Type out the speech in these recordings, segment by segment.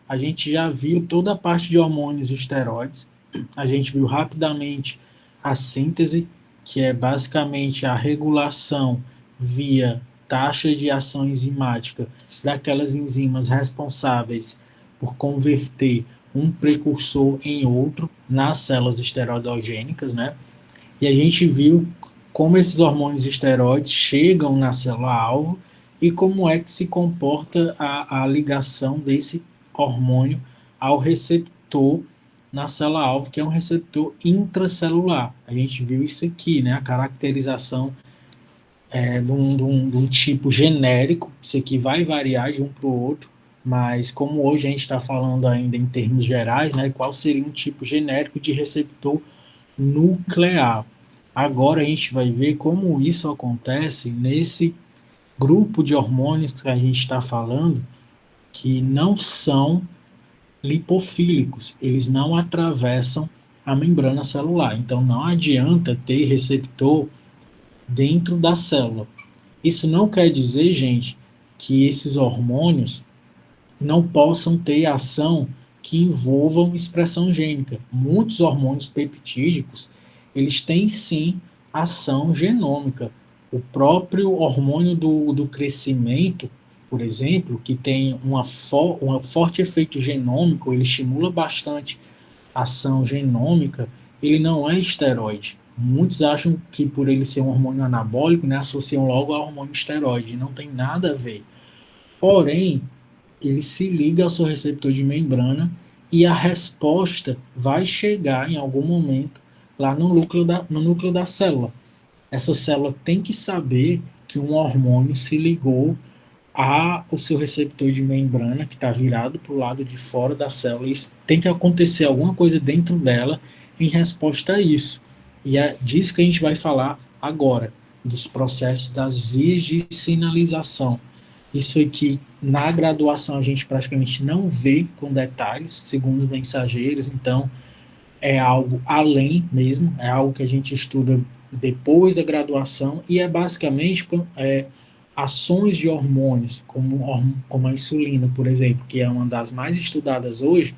a gente já viu toda a parte de hormônios e esteroides, a gente viu rapidamente a síntese, que é basicamente a regulação via taxa de ação enzimática daquelas enzimas responsáveis por converter um precursor em outro nas células esteroidogênicas, né? E a gente viu como esses hormônios esteroides chegam na célula-alvo e como é que se comporta a ligação desse hormônio ao receptor na célula-alvo, que é um receptor intracelular. A gente viu isso aqui, né? A caracterização de um tipo genérico, isso aqui vai variar de um para o outro, mas como hoje a gente está falando ainda em termos gerais, né, qual seria um tipo genérico de receptor nuclear. Agora a gente vai ver como isso acontece nesse grupo de hormônios que a gente está falando, que não são lipofílicos, eles não atravessam a membrana celular. Então não adianta ter receptor dentro da célula. Isso não quer dizer, gente, que esses hormônios não possam ter ação que envolvam expressão gênica. Muitos hormônios peptídicos, eles têm sim ação genômica. O próprio hormônio do crescimento, por exemplo, que tem um forte efeito genômico, ele estimula bastante a ação genômica, ele não é esteroide. Muitos acham que por ele ser um hormônio anabólico, né, associam logo ao hormônio esteroide. Não tem nada a ver. Porém, ele se liga ao seu receptor de membrana e a resposta vai chegar em algum momento lá no núcleo da célula. Essa célula tem que saber que um hormônio se ligou ao seu receptor de membrana, que está virado para o lado de fora da célula, e tem que acontecer alguma coisa dentro dela em resposta a isso. E é disso que a gente vai falar agora, dos processos das vias de sinalização. Isso aqui, na graduação, a gente praticamente não vê com detalhes, segundo os mensageiros, então é algo além mesmo, é algo que a gente estuda depois da graduação e é basicamente ações de hormônios, como a insulina, por exemplo, que é uma das mais estudadas hoje,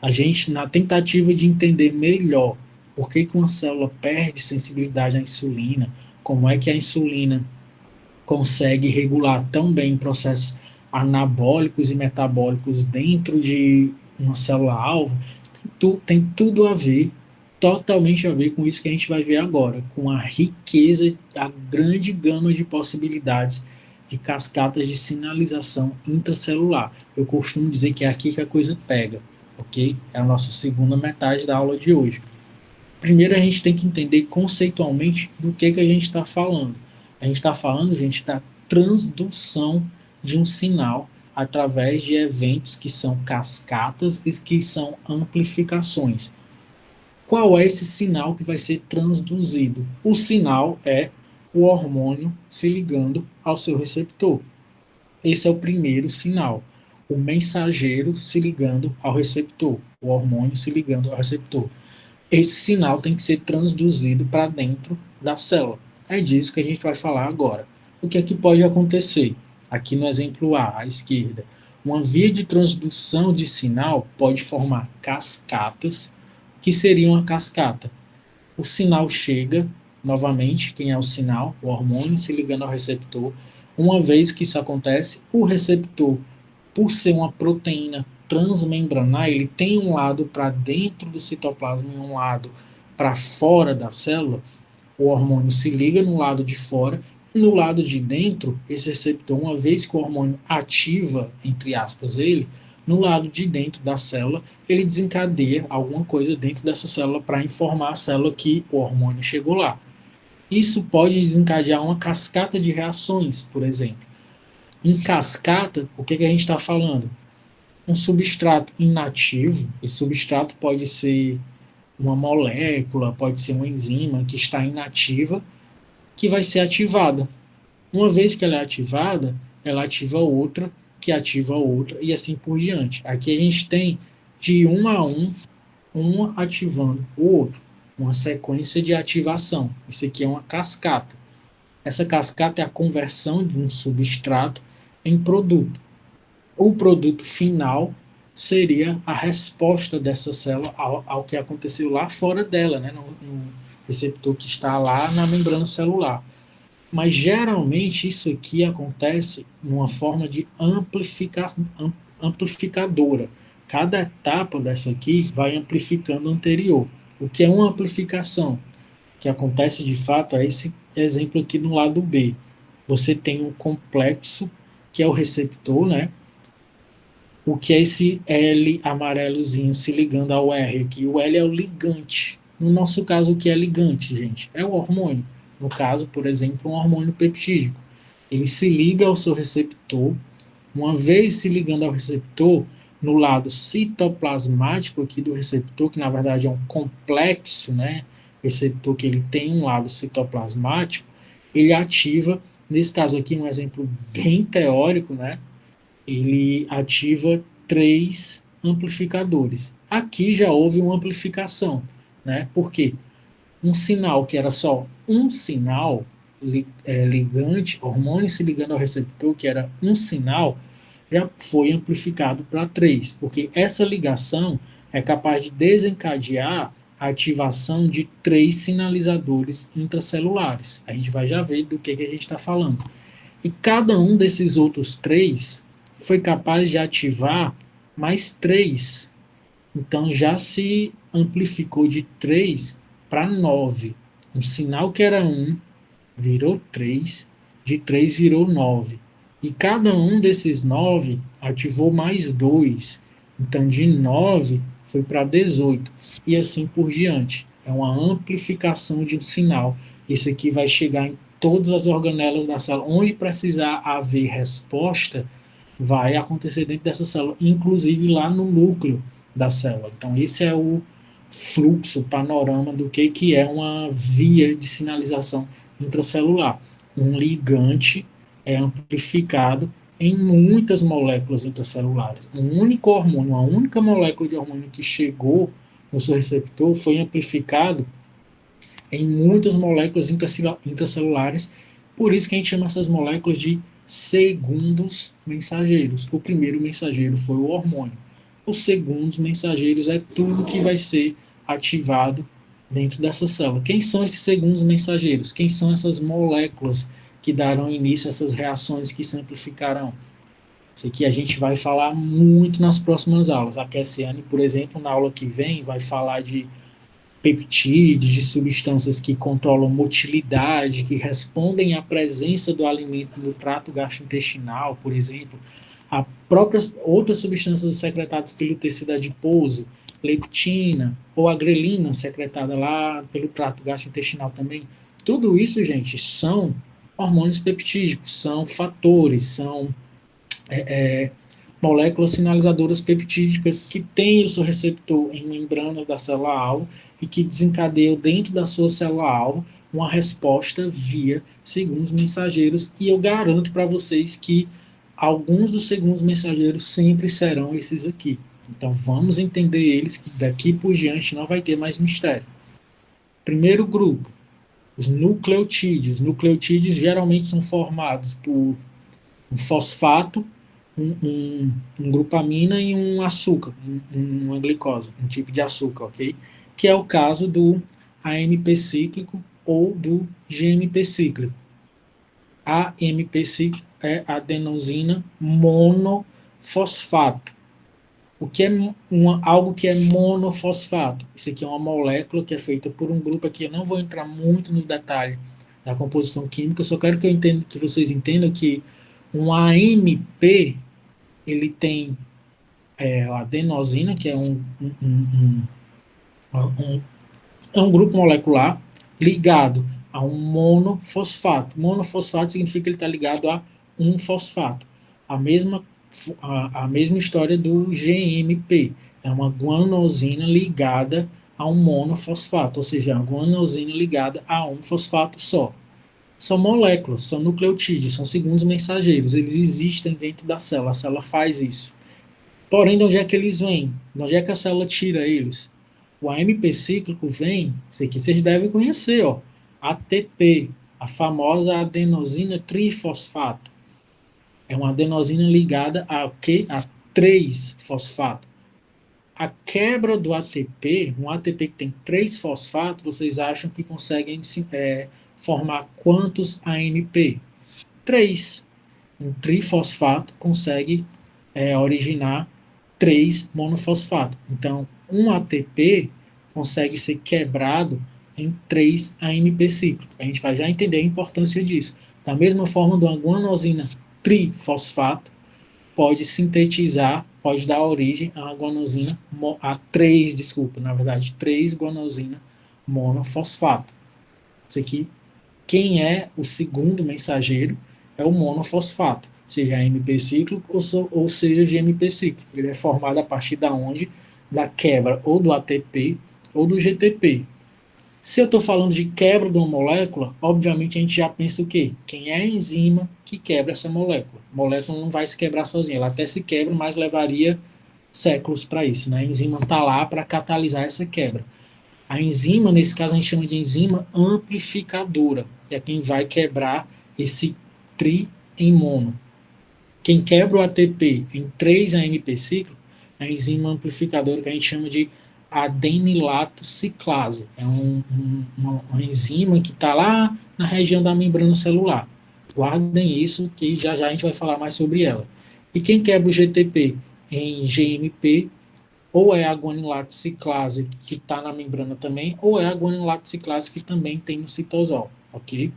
a gente, na tentativa de entender melhor por que, que uma célula perde sensibilidade à insulina, como é que a insulina consegue regular tão bem processos anabólicos e metabólicos dentro de uma célula-alvo, tem tudo a ver, totalmente a ver com isso que a gente vai ver agora, com a riqueza, a grande gama de possibilidades de cascatas de sinalização intracelular. Eu costumo dizer que é aqui que a coisa pega, ok? É a nossa segunda metade da aula de hoje. Primeiro a gente tem que entender conceitualmente do que a gente está falando. A gente está falando, gente, da transdução de um sinal através de eventos que são cascatas e que são amplificações. Qual é esse sinal que vai ser transduzido? O sinal é o hormônio se ligando ao seu receptor. Esse é o primeiro sinal. O mensageiro se ligando ao receptor, o hormônio se ligando ao receptor. Esse sinal tem que ser transduzido para dentro da célula. É disso que a gente vai falar agora. O que é que pode acontecer? Aqui no exemplo A, à esquerda, uma via de transdução de sinal pode formar cascatas, que seriam a cascata. O sinal chega, novamente, quem é o sinal? O hormônio se ligando ao receptor. Uma vez que isso acontece, o receptor, por ser uma proteína transmembranar, ele tem um lado para dentro do citoplasma e um lado para fora da célula. O hormônio se liga no lado de fora e no lado de dentro, esse receptor, uma vez que o hormônio ativa, entre aspas, ele, no lado de dentro da célula, ele desencadeia alguma coisa dentro dessa célula para informar a célula que o hormônio chegou lá. Isso pode desencadear uma cascata de reações, por exemplo. Em cascata, o que a gente está falando? Um substrato inativo, esse substrato pode ser uma molécula, pode ser uma enzima que está inativa, que vai ser ativada. Uma vez que ela é ativada, ela ativa outra, que ativa outra, e assim por diante. Aqui a gente tem de um a um, uma ativando o outro, uma sequência de ativação. Isso aqui é uma cascata. Essa cascata é a conversão de um substrato em produto. O produto final seria a resposta dessa célula ao que aconteceu lá fora dela, né, no receptor que está lá na membrana celular. Mas geralmente isso aqui acontece numa forma de amplificadora. Cada etapa dessa aqui vai amplificando a anterior. O que é uma amplificação? Que acontece de fato é esse exemplo aqui no lado B. Você tem um complexo, que é o receptor, né? O que é esse L amarelozinho se ligando ao R aqui? O L é o ligante. No nosso caso, o que é ligante, gente? É o hormônio. No caso, por exemplo, um hormônio peptídico. Ele se liga ao seu receptor. Uma vez se ligando ao receptor, no lado citoplasmático aqui do receptor, que na verdade é um complexo, né? Receptor que ele tem um lado citoplasmático, ele ativa, nesse caso aqui, um exemplo bem teórico, né? Ele ativa 3 amplificadores. Aqui já houve uma amplificação, né? Por quê? Um sinal que era só um sinal ligante, hormônio se ligando ao receptor, que era um sinal, já foi amplificado para 3, porque essa ligação é capaz de desencadear a ativação de 3 sinalizadores intracelulares. A gente vai já ver do que a gente está falando. E cada um desses outros 3 foi capaz de ativar mais 3. Então já se amplificou de 3 para 9. Um sinal que era 1 virou 3, de 3 virou 9. E cada um desses 9 ativou mais 2. Então de 9 foi para 18. E assim por diante. É uma amplificação de um sinal. Isso aqui vai chegar em todas as organelas da célula. Onde precisar haver resposta, vai acontecer dentro dessa célula, inclusive lá no núcleo da célula. Então, esse é o fluxo, o panorama do que é uma via de sinalização intracelular. Um ligante é amplificado em muitas moléculas intracelulares. Um único hormônio, uma única molécula de hormônio que chegou no seu receptor foi amplificado em muitas moléculas intracelulares, por isso que a gente chama essas moléculas de segundos mensageiros. O primeiro mensageiro foi o hormônio. Os segundos mensageiros é tudo que vai ser ativado dentro dessa célula. Quem são esses segundos mensageiros? Quem são essas moléculas que darão início a essas reações que se amplificarão? Isso aqui a gente vai falar muito nas próximas aulas. A Cassiane, por exemplo, na aula que vem, vai falar de peptídeos, de substâncias que controlam motilidade, que respondem à presença do alimento no trato gastrointestinal, por exemplo, a próprias outras substâncias secretadas pelo tecido adiposo, leptina ou a grelina secretada lá pelo trato gastrointestinal também. Tudo isso, gente, são hormônios peptídicos, são fatores, são moléculas sinalizadoras peptídicas que têm o seu receptor em membranas da célula-alvo e que desencadeiam dentro da sua célula-alvo uma resposta via segundos mensageiros, e eu garanto para vocês que alguns dos segundos mensageiros sempre serão esses aqui. Então vamos entender eles, que daqui por diante não vai ter mais mistério. Primeiro grupo, os nucleotídeos. Nucleotídeos geralmente são formados por um fosfato, um grupamina e um açúcar, uma glicose, um tipo de açúcar, ok? Que é o caso do AMP cíclico ou do GMP cíclico. AMP cíclico é adenosina monofosfato. O que é algo que é monofosfato? Isso aqui é uma molécula que é feita por um grupo aqui. Eu não vou entrar muito no detalhe da composição química, eu só quero que vocês entendam que um AMP ele tem a adenosina, que é um grupo molecular ligado a um monofosfato. Monofosfato significa que ele está ligado a um fosfato. A mesma história do GMP. É uma guanosina ligada a um monofosfato, ou seja, uma guanosina ligada a um fosfato só. São moléculas, são nucleotídeos, são segundos mensageiros. Eles existem dentro da célula, a célula faz isso. Porém, de onde é que eles vêm? De onde é que a célula tira eles? O AMP cíclico vem, isso aqui vocês devem conhecer, ó, ATP, a famosa adenosina trifosfato. É uma adenosina ligada a quê? A 3 fosfato. A quebra do ATP, um ATP que tem 3 fosfatos, vocês acham que conseguem formar quantos AMP? 3. Um trifosfato consegue originar 3 monofosfatos. Então, um ATP consegue ser quebrado em 3 AMP cíclicos. A gente vai já entender a importância disso. Da mesma forma, uma guanosina trifosfato pode sintetizar, pode dar origem a uma guanosina, a 3, desculpa, na verdade, 3 guanosina monofosfato. Isso aqui, quem é o segundo mensageiro é o monofosfato, seja AMP cíclico ou seja GMP cíclico. Ele é formado a partir da onde? Da quebra ou do ATP ou do GTP. Se eu estou falando de quebra de uma molécula, obviamente a gente já pensa o quê? Quem é a enzima que quebra essa molécula? A molécula não vai se quebrar sozinha, ela até se quebra, mas levaria séculos para isso, né? A enzima está lá para catalisar essa quebra. A enzima, nesse caso, a gente chama de enzima amplificadora, que é quem vai quebrar esse tri em mono. Quem quebra o ATP em 3 AMP ciclo é a enzima amplificadora que a gente chama de adenilato ciclase. É uma enzima que está lá na região da membrana celular. Guardem isso, que já já a gente vai falar mais sobre ela. E quem quebra o GTP em GMP, ou é a guanilato ciclase, que está na membrana também, ou é a guanilato ciclase, que também tem no citosol, ok?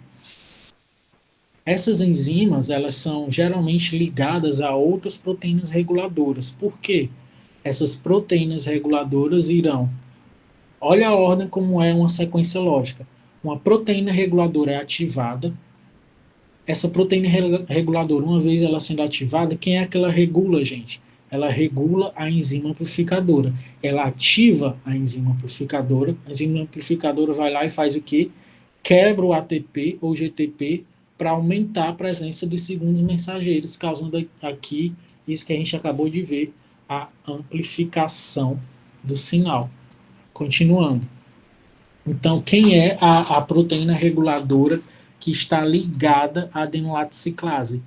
Essas enzimas, elas são geralmente ligadas a outras proteínas reguladoras. Por quê? Essas proteínas reguladoras irão... Olha a ordem como é uma sequência lógica. Uma proteína reguladora é ativada. Essa proteína reguladora, uma vez ela sendo ativada, quem é que ela regula, gente? Ela regula a enzima amplificadora. Ela ativa a enzima amplificadora. A enzima amplificadora vai lá e faz o quê? Quebra o ATP ou GTP para aumentar a presença dos segundos mensageiros, causando aqui isso que a gente acabou de ver, a amplificação do sinal. Continuando. Então, quem é a proteína reguladora que está ligada à adenolato ciclase?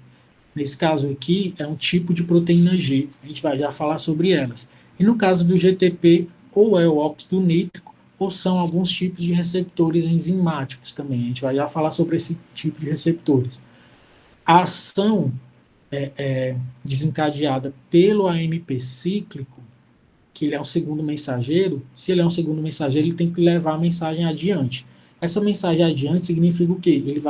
Nesse caso aqui, é um tipo de proteína G. A gente vai já falar sobre elas. E no caso do GTP, ou é o óxido nítrico, ou são alguns tipos de receptores enzimáticos também. A gente vai já falar sobre esse tipo de receptores. A ação desencadeada pelo AMP cíclico, que ele é um segundo mensageiro, se ele é um segundo mensageiro, ele tem que levar a mensagem adiante. Essa mensagem adiante significa o quê? Ele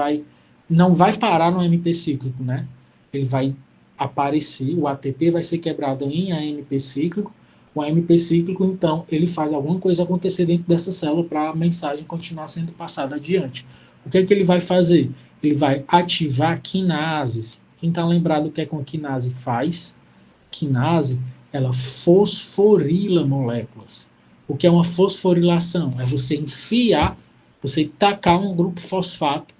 não vai parar no AMP cíclico, né? Ele vai aparecer, o ATP vai ser quebrado em AMP cíclico, o AMP cíclico, então, ele faz alguma coisa acontecer dentro dessa célula para a mensagem continuar sendo passada adiante. O que é que ele vai fazer? Ele vai ativar quinases. Quem está lembrado do que é que uma quinase faz? Quinase, ela fosforila moléculas. O que é uma fosforilação? É você enfiar, você tacar um grupo fosfato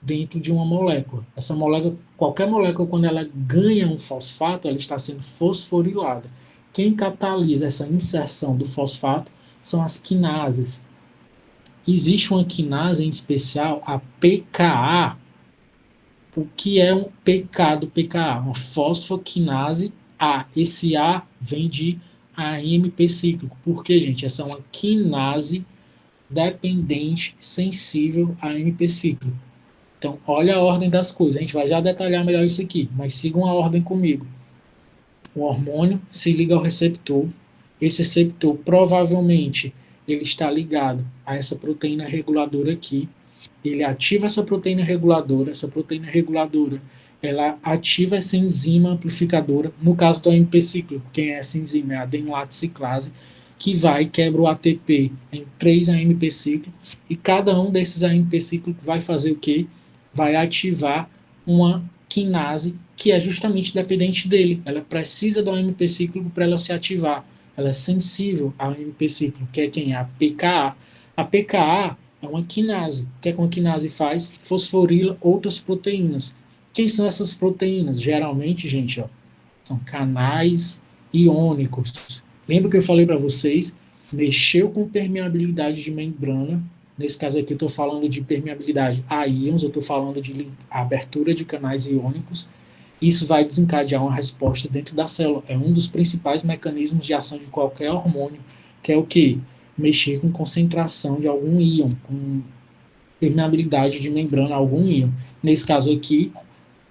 dentro de uma molécula. Essa molécula, qualquer molécula, quando ela ganha um fosfato, ela está sendo fosforilada. Quem catalisa essa inserção do fosfato são as quinases. Existe uma quinase em especial, a PKA. O que é um PK do PKA? Uma fosfoquinase A. Esse A vem de AMP cíclico. Por quê, gente? Essa é uma quinase dependente sensível a AMP cíclico. Então, olha a ordem das coisas. A gente vai já detalhar melhor isso aqui, mas sigam a ordem comigo. O hormônio se liga ao receptor. Esse receptor, provavelmente, ele está ligado a essa proteína reguladora aqui. Ele ativa essa proteína reguladora ela ativa essa enzima amplificadora, no caso do AMP cíclico, quem é essa enzima? É a adenolato ciclase, que vai quebra o ATP em 3 AMP cíclicos, e cada um desses AMP cíclicos vai fazer o quê? Vai ativar uma quinase que é justamente dependente dele. Ela precisa do AMP cíclico para ela se ativar. Ela é sensível ao AMP cíclico, que é quem? A PKA. A PKA é uma quinase. O que é que uma quinase faz? Fosforila outras proteínas. Quem são essas proteínas? Geralmente, gente, ó, são canais iônicos. Lembra que eu falei para vocês? Mexeu com permeabilidade de membrana. Nesse caso aqui eu estou falando de permeabilidade a íons, eu estou falando de abertura de canais iônicos. isso vai desencadear uma resposta dentro da célula. É um dos principais mecanismos de ação de qualquer hormônio, que é o quê? Mexer com concentração de algum íon, com permeabilidade de membrana a algum íon. Nesse caso aqui,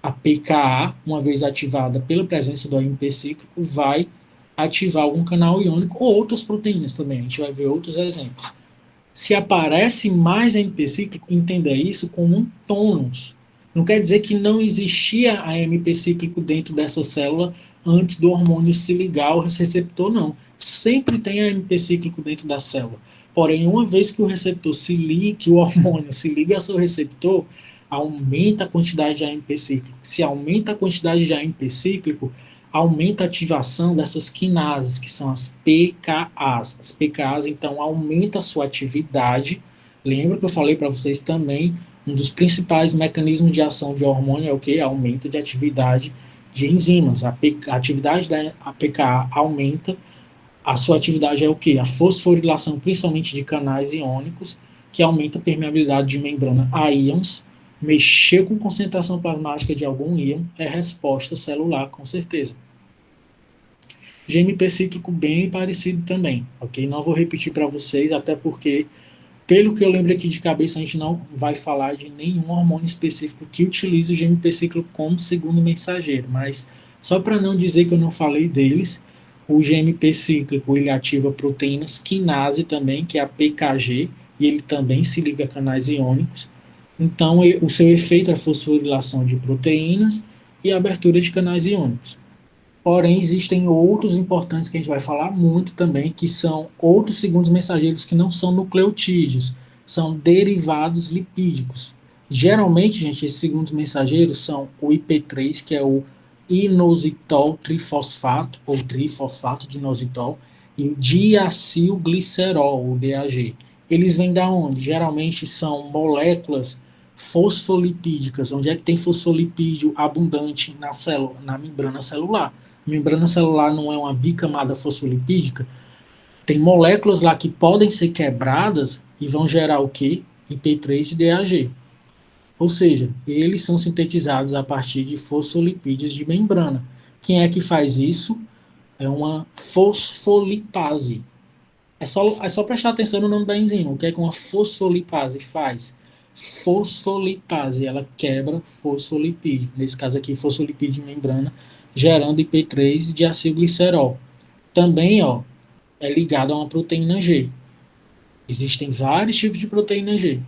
a pKa, uma vez ativada pela presença do AMP cíclico, vai ativar algum canal iônico ou outras proteínas também. A gente vai ver outros exemplos. Se aparece mais AMP cíclico, entenda isso como um tônus. Não quer dizer que não existia AMP cíclico dentro dessa célula antes do hormônio se ligar ao receptor, não. Sempre tem AMP cíclico dentro da célula. Porém, uma vez que o receptor se liga, que o hormônio se liga ao seu receptor, aumenta a quantidade de AMP cíclico. Se aumenta a quantidade de AMP cíclico, aumenta a ativação dessas quinases, que são as PKAs. As PKAs, então, aumenta a sua atividade. Lembra que eu falei para vocês também, um dos principais mecanismos de ação de hormônio é o quê? Aumento de atividade de enzimas. A atividade da PKA aumenta, a sua atividade é o quê? A fosforilação, principalmente de canais iônicos, que aumenta a permeabilidade de membrana a íons. Mexer com concentração plasmática de algum íon é resposta celular, com certeza. GMP cíclico bem parecido também, ok? Não vou repetir para vocês, até porque, pelo que eu lembro aqui de cabeça, a gente não vai falar de nenhum hormônio específico que utilize o GMP cíclico como segundo mensageiro, mas só para não dizer que eu não falei deles, o GMP cíclico ele ativa proteínas quinase também, que é a PKG, e ele também se liga a canais iônicos. Então, o seu efeito é a fosforilação de proteínas e a abertura de canais iônicos. Porém, existem outros importantes que a gente vai falar muito também, que são outros segundos mensageiros que não são nucleotídeos, são derivados lipídicos. Geralmente, gente, esses segundos mensageiros são o IP3, que é o inositol trifosfato, ou trifosfato de inositol, e o diacilglicerol, o DAG. Eles vêm da onde? Geralmente são moléculas fosfolipídicas. Onde é que tem fosfolipídio abundante na célula? Na membrana celular. Membrana celular não é uma bicamada fosfolipídica, tem moléculas lá que podem ser quebradas e vão gerar o quê? IP3 e DAG. Ou seja, eles são sintetizados a partir de fosfolipídios de membrana. Quem é que faz isso? É uma fosfolipase. É só prestar atenção no nome da enzima. O que é que uma fosfolipase faz? Fosfolipase, ela quebra fosfolipídio. Nesse caso aqui, fosfolipídio de membrana, gerando IP3 e diacilglicerol. Também, ó, é ligado a uma proteína G. Existem vários tipos de proteína G.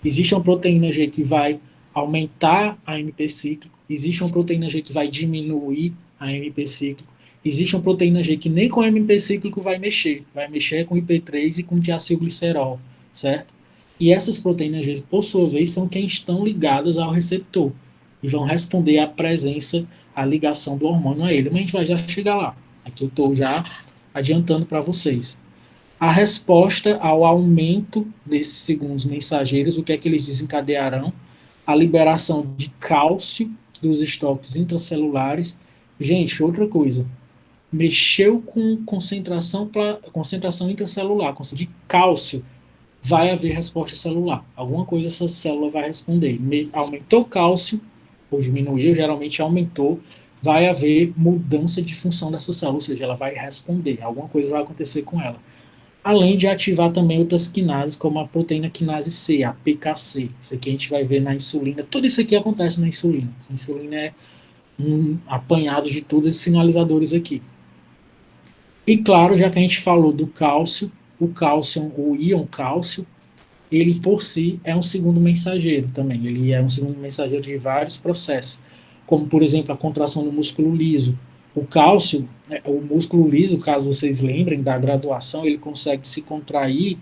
Existe uma proteína G que vai aumentar a AMP cíclico, existe uma proteína G que vai diminuir a AMP cíclico, existe uma proteína G que nem com a AMP cíclico vai mexer com IP3 e com diacilglicerol, certo? E essas proteínas G, por sua vez, são quem estão ligadas ao receptor e vão responder à presença, à ligação do hormônio a ele. Mas a gente vai já chegar lá. Aqui eu estou já adiantando para vocês. A resposta ao aumento desses segundos mensageiros, o que é que eles desencadearão? A liberação de cálcio dos estoques intracelulares. Gente, outra coisa, mexeu com concentração intracelular, de cálcio, vai haver resposta celular. Alguma coisa essa célula vai responder. Aumentou o cálcio, ou diminuiu, geralmente aumentou, vai haver mudança de função dessa célula, ou seja, ela vai responder, alguma coisa vai acontecer com ela. Além de ativar também outras quinases, como a proteína quinase C, a PKC. Isso aqui a gente vai ver na insulina. Tudo isso aqui acontece na insulina. A insulina é um apanhado de todos esses sinalizadores aqui. E claro, já que a gente falou do cálcio, o íon cálcio, ele por si é um segundo mensageiro também. Ele é um segundo mensageiro de vários processos, como por exemplo a contração do músculo liso. O cálcio, o músculo liso, caso vocês lembrem da graduação, ele consegue se contrair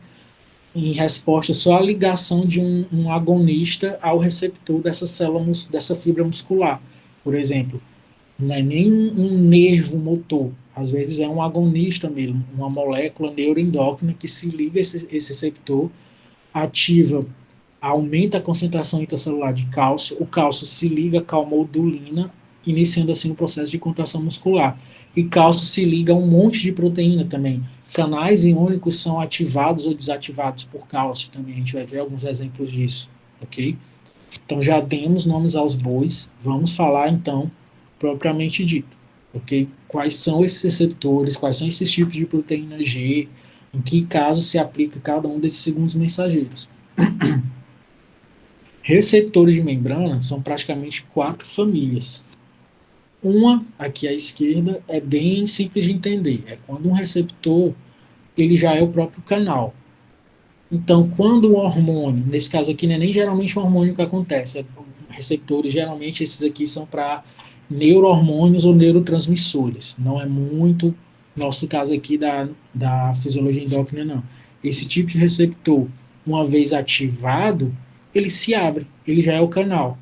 em resposta só à ligação de um agonista ao receptor dessa célula, dessa fibra muscular. Por exemplo, não é nem um nervo motor, às vezes é um agonista mesmo, uma molécula neuroendócrina que se liga a esse receptor, ativa, aumenta a concentração intracelular de cálcio, o cálcio se liga com a calmodulina, iniciando assim o processo de contração muscular. E cálcio se liga a um monte de proteína também. Canais iônicos são ativados ou desativados por cálcio também, a gente vai ver alguns exemplos disso, ok? Então já demos nomes aos bois, vamos falar então propriamente dito. Ok? Quais são esses receptores, quais são esses tipos de proteína G, em que caso se aplica cada um desses segundos mensageiros. Receptores de membrana são praticamente 4 famílias. Uma, aqui à esquerda, é bem simples de entender. É quando um receptor ele já é o próprio canal. Então, quando o hormônio, nesse caso aqui não é nem geralmente um hormônio que acontece, receptores, geralmente esses aqui são para neurohormônios ou neurotransmissores. Não é muito nosso caso aqui da fisiologia endócrina, não. Esse tipo de receptor, uma vez ativado, ele se abre, ele já é o canal.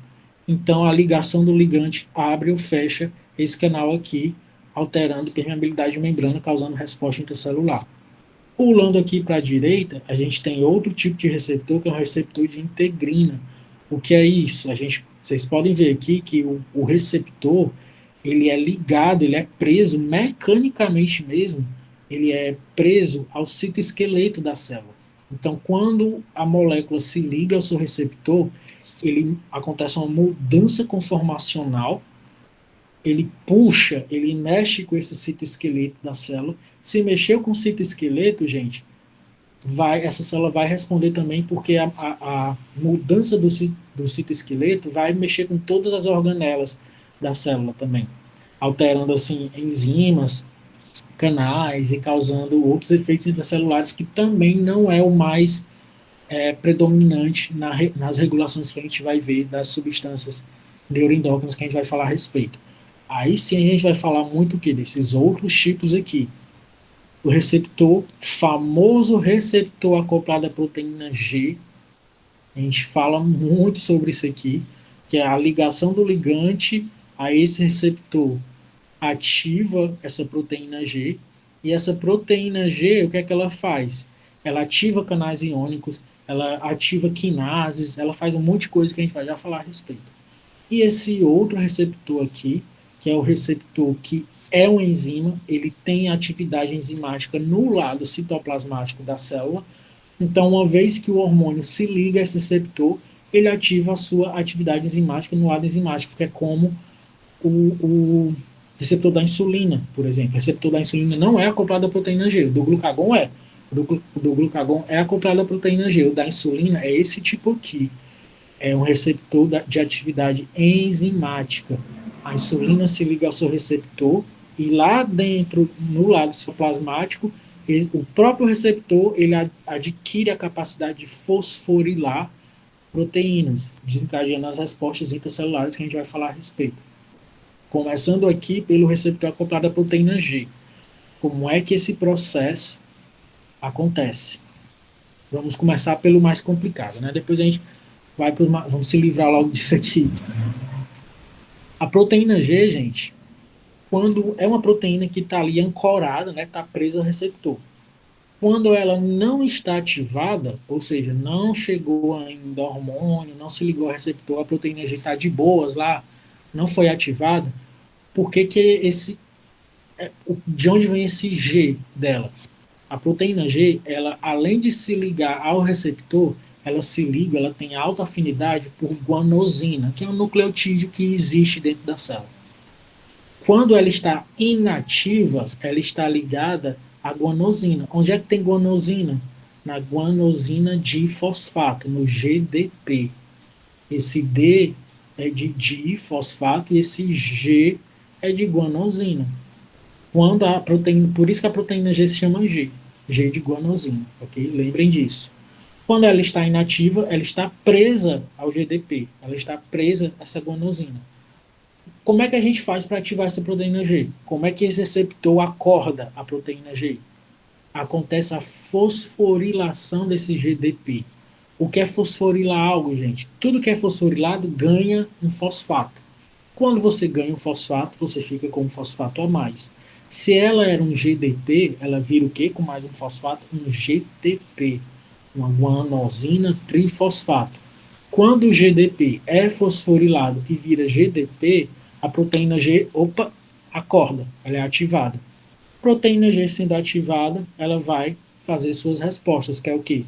Então, a ligação do ligante abre ou fecha esse canal aqui, alterando a permeabilidade de membrana, causando resposta intracelular. Pulando aqui para a direita, a gente tem outro tipo de receptor, que é um receptor de integrina. O que é isso? Vocês podem ver aqui que o receptor, ele é ligado, ele é preso mecanicamente mesmo, ele é preso ao citoesqueleto da célula. Então, quando a molécula se liga ao seu receptor, acontece uma mudança conformacional, ele puxa, ele mexe com esse citoesqueleto da célula. Se mexeu com o citoesqueleto, gente, essa célula vai responder também, porque a mudança do citoesqueleto vai mexer com todas as organelas da célula também, alterando assim enzimas, canais e causando outros efeitos intracelulares que também não é o mais predominante nas regulações que a gente vai ver das substâncias neuroendócrinas que a gente vai falar a respeito. Aí sim a gente vai falar muito o que desses outros tipos aqui, o receptor, famoso receptor acoplado à proteína G. A gente fala muito sobre isso aqui, que é a ligação do ligante a esse receptor ativa essa proteína G, e essa proteína G, o que é que ela faz? Ela ativa canais iônicos, ela ativa quinases, ela faz um monte de coisa que a gente vai já falar a respeito. E esse outro receptor aqui, que é o receptor que é uma enzima, ele tem atividade enzimática no lado citoplasmático da célula. Então, uma vez que o hormônio se liga a esse receptor, ele ativa a sua atividade enzimática no lado enzimático, que é como o receptor da insulina, por exemplo. O receptor da insulina não é acoplado à proteína G, o do glucagon é. O do glucagon é acoplado à proteína G, o da insulina é esse tipo aqui, é um receptor de atividade enzimática. A insulina se liga ao seu receptor e lá dentro, no lado citoplasmático, o próprio receptor ele adquire a capacidade de fosforilar proteínas, desencadeando as respostas intracelulares que a gente vai falar a respeito. Começando aqui pelo receptor acoplado à proteína G. Como é que esse processo acontece? Vamos começar pelo mais complicado, né? Depois a gente vamos se livrar logo disso aqui. A proteína G, gente, quando é uma proteína que está ali ancorada, né, está presa ao receptor. Quando ela não está ativada, ou seja, não chegou ainda hormônio, não se ligou ao receptor, a proteína G está de boas lá, não foi ativada, por que de onde vem esse G dela? A proteína G, ela além de se ligar ao receptor, ela tem alta afinidade por guanosina, que é um nucleotídeo que existe dentro da célula. Quando ela está inativa, ela está ligada à guanosina. Onde é que tem guanosina? Na guanosina difosfato, no GDP. Esse D é de difosfato e esse G é de guanosina. Quando a proteína, por isso que a proteína G se chama G, G de guanosina, ok? Lembrem disso. Quando ela está inativa, ela está presa ao GDP, ela está presa a essa guanosina. Como é que a gente faz para ativar essa proteína G? Como é que esse receptor acorda a proteína G? Acontece a fosforilação desse GDP. O que é fosforilar algo, gente? Tudo que é fosforilado ganha um fosfato. Quando você ganha um fosfato, você fica com um fosfato a mais. Se ela era um GDP, ela vira o quê com mais um fosfato? Um GTP, uma guanosina trifosfato. Quando o GDP é fosforilado e vira GDP, a proteína G, acorda, ela é ativada. Proteína G sendo ativada, ela vai fazer suas respostas, que é o quê?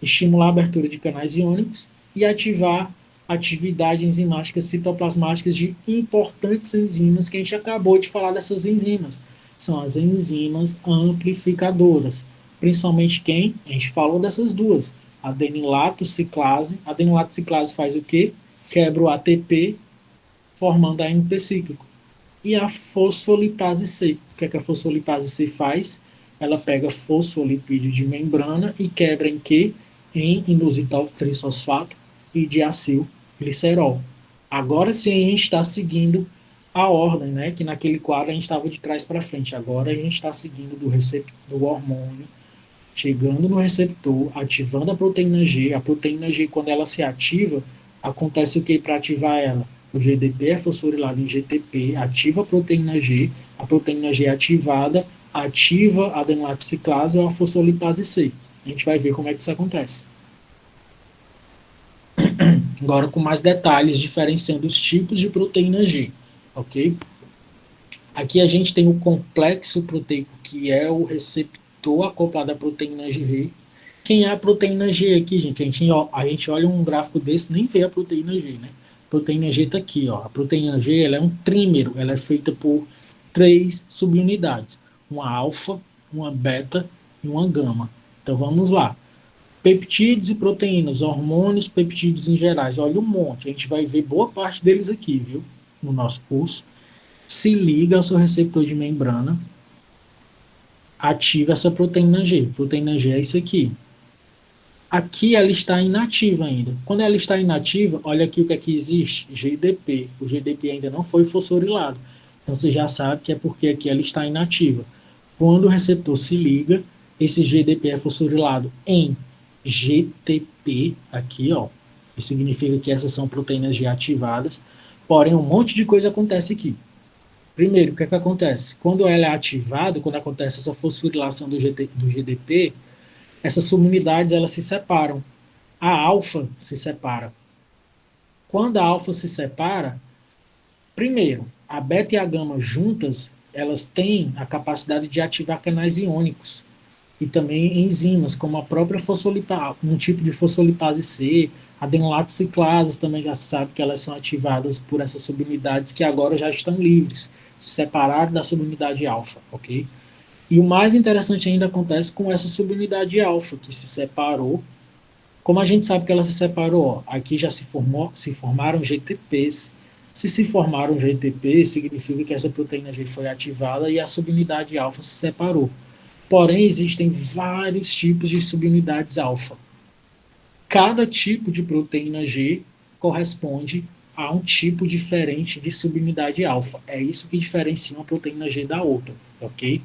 Estimular a abertura de canais iônicos e ativar atividade enzimática citoplasmáticas de importantes enzimas que a gente acabou de falar dessas enzimas. São as enzimas amplificadoras. Principalmente quem? A gente falou dessas duas. Adenilato ciclase. A adenilato ciclase faz o quê? Quebra o ATP, formando a AMP cíclico. E a fosfolipase C. O que é que a fosfolipase C faz? Ela pega fosfolipídio de membrana e quebra em quê? Em inositol trisfosfato e diacilglicerol. Agora sim a gente está seguindo a ordem, né? Que naquele quadro a gente estava de trás para frente. Agora a gente está seguindo do hormônio, chegando no receptor, ativando a proteína G. A proteína G, quando ela se ativa, acontece o que para ativar ela? O GDP é fosforilado em GTP, ativa a proteína G ativada, ativa a adenilate ciclase ou a fosfolipase C. A gente vai ver como é que isso acontece. Agora com mais detalhes, diferenciando os tipos de proteína G, ok? Aqui a gente tem o complexo proteico, que é o receptor acoplado à proteína G. Quem é a proteína G aqui, gente? A gente olha um gráfico desse, nem vê a proteína G, né? A proteína G está aqui, ó. A proteína G, ela é um trímero, ela é feita por 3 subunidades. Uma alfa, uma beta e uma gama. Então vamos lá. Peptídeos e proteínas, hormônios, peptídeos em gerais. Olha um monte. A gente vai ver boa parte deles aqui, viu? No nosso curso. Se liga ao seu receptor de membrana, ativa essa proteína G. Proteína G é isso aqui. Aqui ela está inativa ainda. Quando ela está inativa, olha aqui o que aqui existe, GDP. O GDP ainda não foi fosforilado. Então você já sabe que é porque aqui ela está inativa. Quando o receptor se liga, esse GDP é fosforilado em GTP, aqui, ó. Isso significa que essas são proteínas G ativadas. Porém, um monte de coisa acontece aqui. Primeiro, o que é que acontece? Quando ela é ativada, quando acontece essa fosforilação do GDP, essas subunidades elas se separam. A alfa se separa. Quando a alfa se separa, primeiro, a beta e a gama juntas, elas têm a capacidade de ativar canais iônicos e também enzimas, como a própria fosfolipase, um tipo de fosfolipase C, adenilate ciclases também já se sabe que elas são ativadas por essas subunidades que agora já estão livres, se separaram da subunidade alfa, ok? E o mais interessante ainda acontece com essa subunidade alfa, que se separou. Como a gente sabe que ela se separou? Ó, aqui já se formaram GTPs. Se formaram GTP, significa que essa proteína G foi ativada e a subunidade alfa se separou. Porém, existem vários tipos de subunidades alfa. Cada tipo de proteína G corresponde a um tipo diferente de subunidade alfa. É isso que diferencia uma proteína G da outra, ok?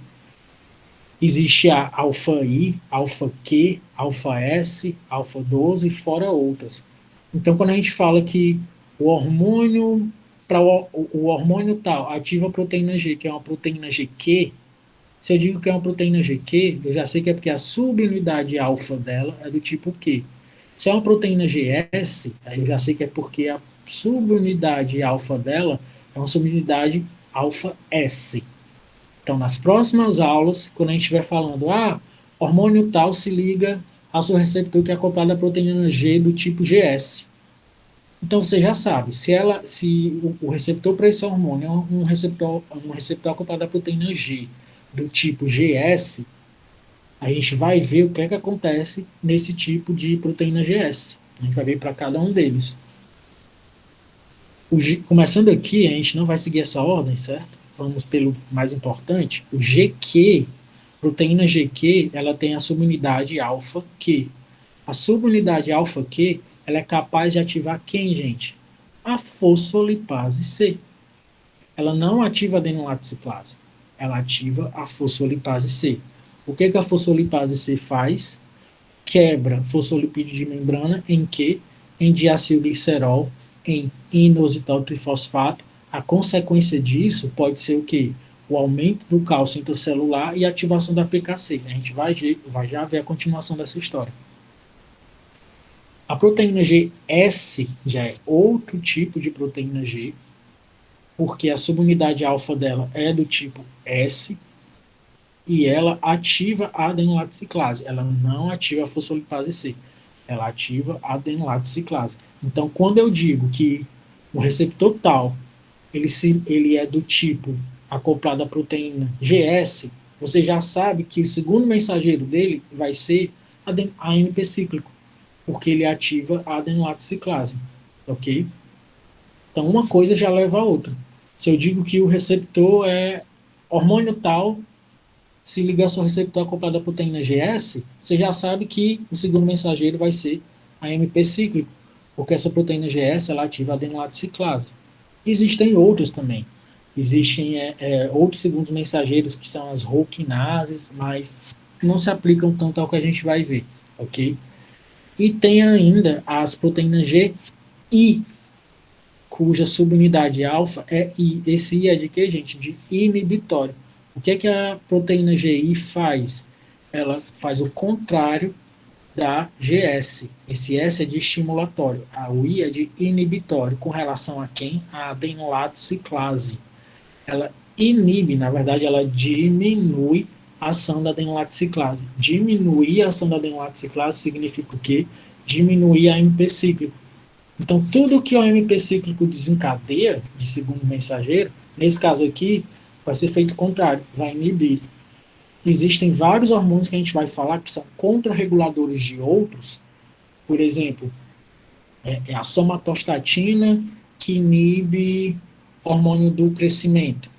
Existe a alfa-I, alfa-Q, alfa-S, alfa-12, fora outras. Então, quando a gente fala que o hormônio, para o hormônio tal, ativa a proteína G, que é uma proteína GQ, se eu digo que é uma proteína GQ, eu já sei que é porque a subunidade alfa dela é do tipo Q. Se é uma proteína GS, aí eu já sei que é porque a subunidade alfa dela é uma subunidade alfa S. Então, nas próximas aulas, quando a gente estiver falando, hormônio tal se liga ao seu receptor que é acoplado à proteína G do tipo GS. Então, você já sabe, se o receptor para esse hormônio é um receptor acoplado à proteína G do tipo GS, a gente vai ver o que é que acontece nesse tipo de proteína GS. A gente vai ver para cada um deles. Começando aqui, a gente não vai seguir essa ordem, certo? Vamos pelo mais importante. O GQ, proteína GQ, ela tem a subunidade alfa-Q. A subunidade alfa-Q, ela é capaz de ativar quem, gente? A fosfolipase C. Ela não ativa a adenilate ciclase. Ela ativa a fosfolipase C. O que a fosfolipase C faz? Quebra fosfolipídio de membrana em Q, em diacilglicerol, em inositol trifosfato. A consequência disso pode ser o quê? O aumento do cálcio intracelular e a ativação da PKC. A gente vai já ver a continuação dessa história. A proteína GS já é outro tipo de proteína G, porque a subunidade alfa dela é do tipo S e ela ativa a adenilate ciclase. Ela não ativa a fosfolipase C. ela ativa a adenilate ciclase. Então, quando eu digo que o receptor tal, ele é do tipo acoplado à proteína GS, você já sabe que o segundo mensageiro dele vai ser a AMP cíclico, porque ele ativa a adenilate ciclase, ok? Então, uma coisa já leva a outra. Se eu digo que o receptor é hormônio tal, se ligar ao receptor acoplado à proteína GS, você já sabe que o segundo mensageiro vai ser a AMP cíclico, porque essa proteína GS ela ativa a adenilate ciclase. Existem outras também. Existem outros segundos mensageiros que são as rouquinases, mas não se aplicam tanto ao que a gente vai ver, ok? E tem ainda as proteínas G I, cuja subunidade alfa é I. Esse I é de quê, gente? De inibitório. O que é que a proteína GI faz? Ela faz o contrário da GS. Esse S é de estimulatório. O I é de inibitório. Com relação a quem? A adenilate ciclase. Ela inibe, na verdade, ela diminui a ação da adenilate ciclase. Diminuir a ação da adenilate ciclase significa o quê? Diminuir a AMP cíclico. Então, tudo que o AMP cíclico desencadeia de segundo mensageiro, nesse caso aqui, vai ser feito o contrário, vai inibir. Existem vários hormônios que a gente vai falar que são contrarreguladores de outros, por exemplo, a somatostatina, que inibe hormônio do crescimento.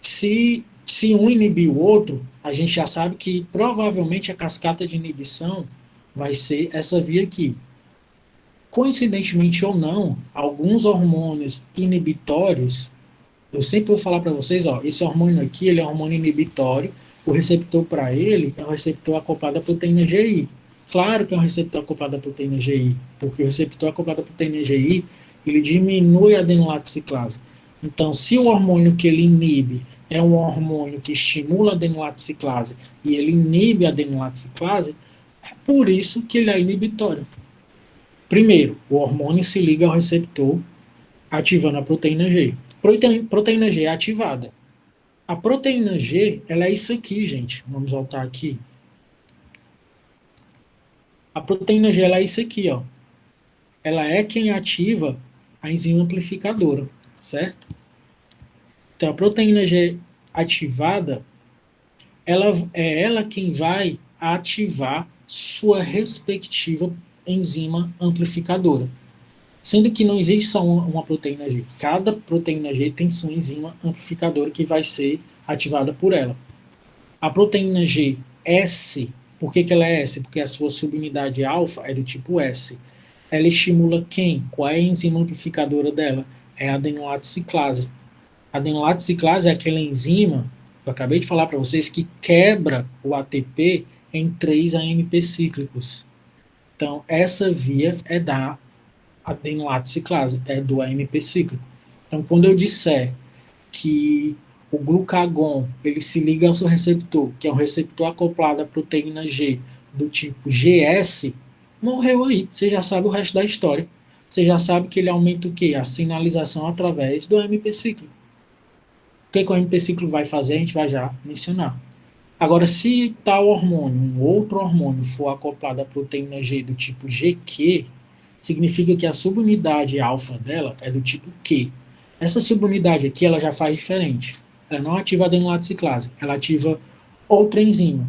Se um inibir o outro, a gente já sabe que provavelmente a cascata de inibição vai ser essa via aqui. Coincidentemente ou não, alguns hormônios inibitórios, eu sempre vou falar para vocês, ó, esse hormônio aqui, ele é um hormônio inibitório, o receptor para ele é um receptor acoplado à proteína GI. Claro que é um receptor acoplado à proteína GI, porque o receptor acoplado à proteína GI, ele diminui a adenilate ciclase. Então, se o hormônio que ele inibe é um hormônio que estimula a adenilate ciclase e ele inibe a adenilate ciclase, é por isso que ele é inibitório. Primeiro, o hormônio se liga ao receptor ativando a proteína G. Proteína G é ativada. A proteína G, ela é isso aqui, gente. Vamos voltar aqui. A proteína G, ela é isso aqui, ó. Ela é quem ativa a enzima amplificadora, certo? Então, a proteína G ativada, ela quem vai ativar sua respectiva enzima amplificadora. Sendo que não existe só uma proteína G. Cada proteína G tem sua enzima amplificadora que vai ser ativada por ela. A proteína G S, por que ela é S? Porque a sua subunidade alfa é do tipo S. Ela estimula quem? Qual é a enzima amplificadora dela? É a adenilate ciclase. A adenilate ciclase é aquela enzima, que eu acabei de falar para vocês, que quebra o ATP em 3 AMP cíclicos. Então, essa via é da adenilate ciclase, é do AMP cíclico. Então, quando eu disser que o glucagon ele se liga ao seu receptor, que é um receptor acoplado à proteína G do tipo GS, morreu aí. Você já sabe o resto da história. Você já sabe que ele aumenta o quê? A sinalização através do AMP cíclico. O que o AMP cíclico vai fazer, a gente vai já mencionar. Agora, se tal hormônio, um outro hormônio, for acoplado à proteína G do tipo GQ, significa que a subunidade alfa dela é do tipo Q. Essa subunidade aqui ela já faz diferente. Ela não ativa a adenilate ciclase, ela ativa outra enzima.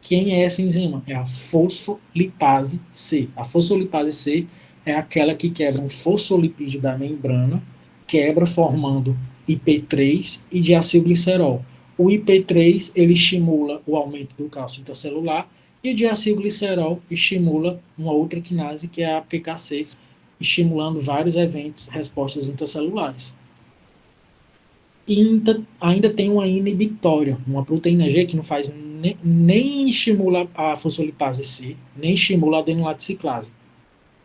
Quem é essa enzima? É a fosfolipase C. A fosfolipase C é aquela que quebra um fosfolipídio da membrana, quebra formando IP3 e diacilglicerol. O IP3 ele estimula o aumento do cálcio intracelular e o diacilglicerol estimula uma outra quinase que é a PKC, estimulando vários eventos, respostas intracelulares. E ainda tem uma inibitória, uma proteína G que não faz nem estimula a fosfolipase C, nem estimula a adenilate ciclase.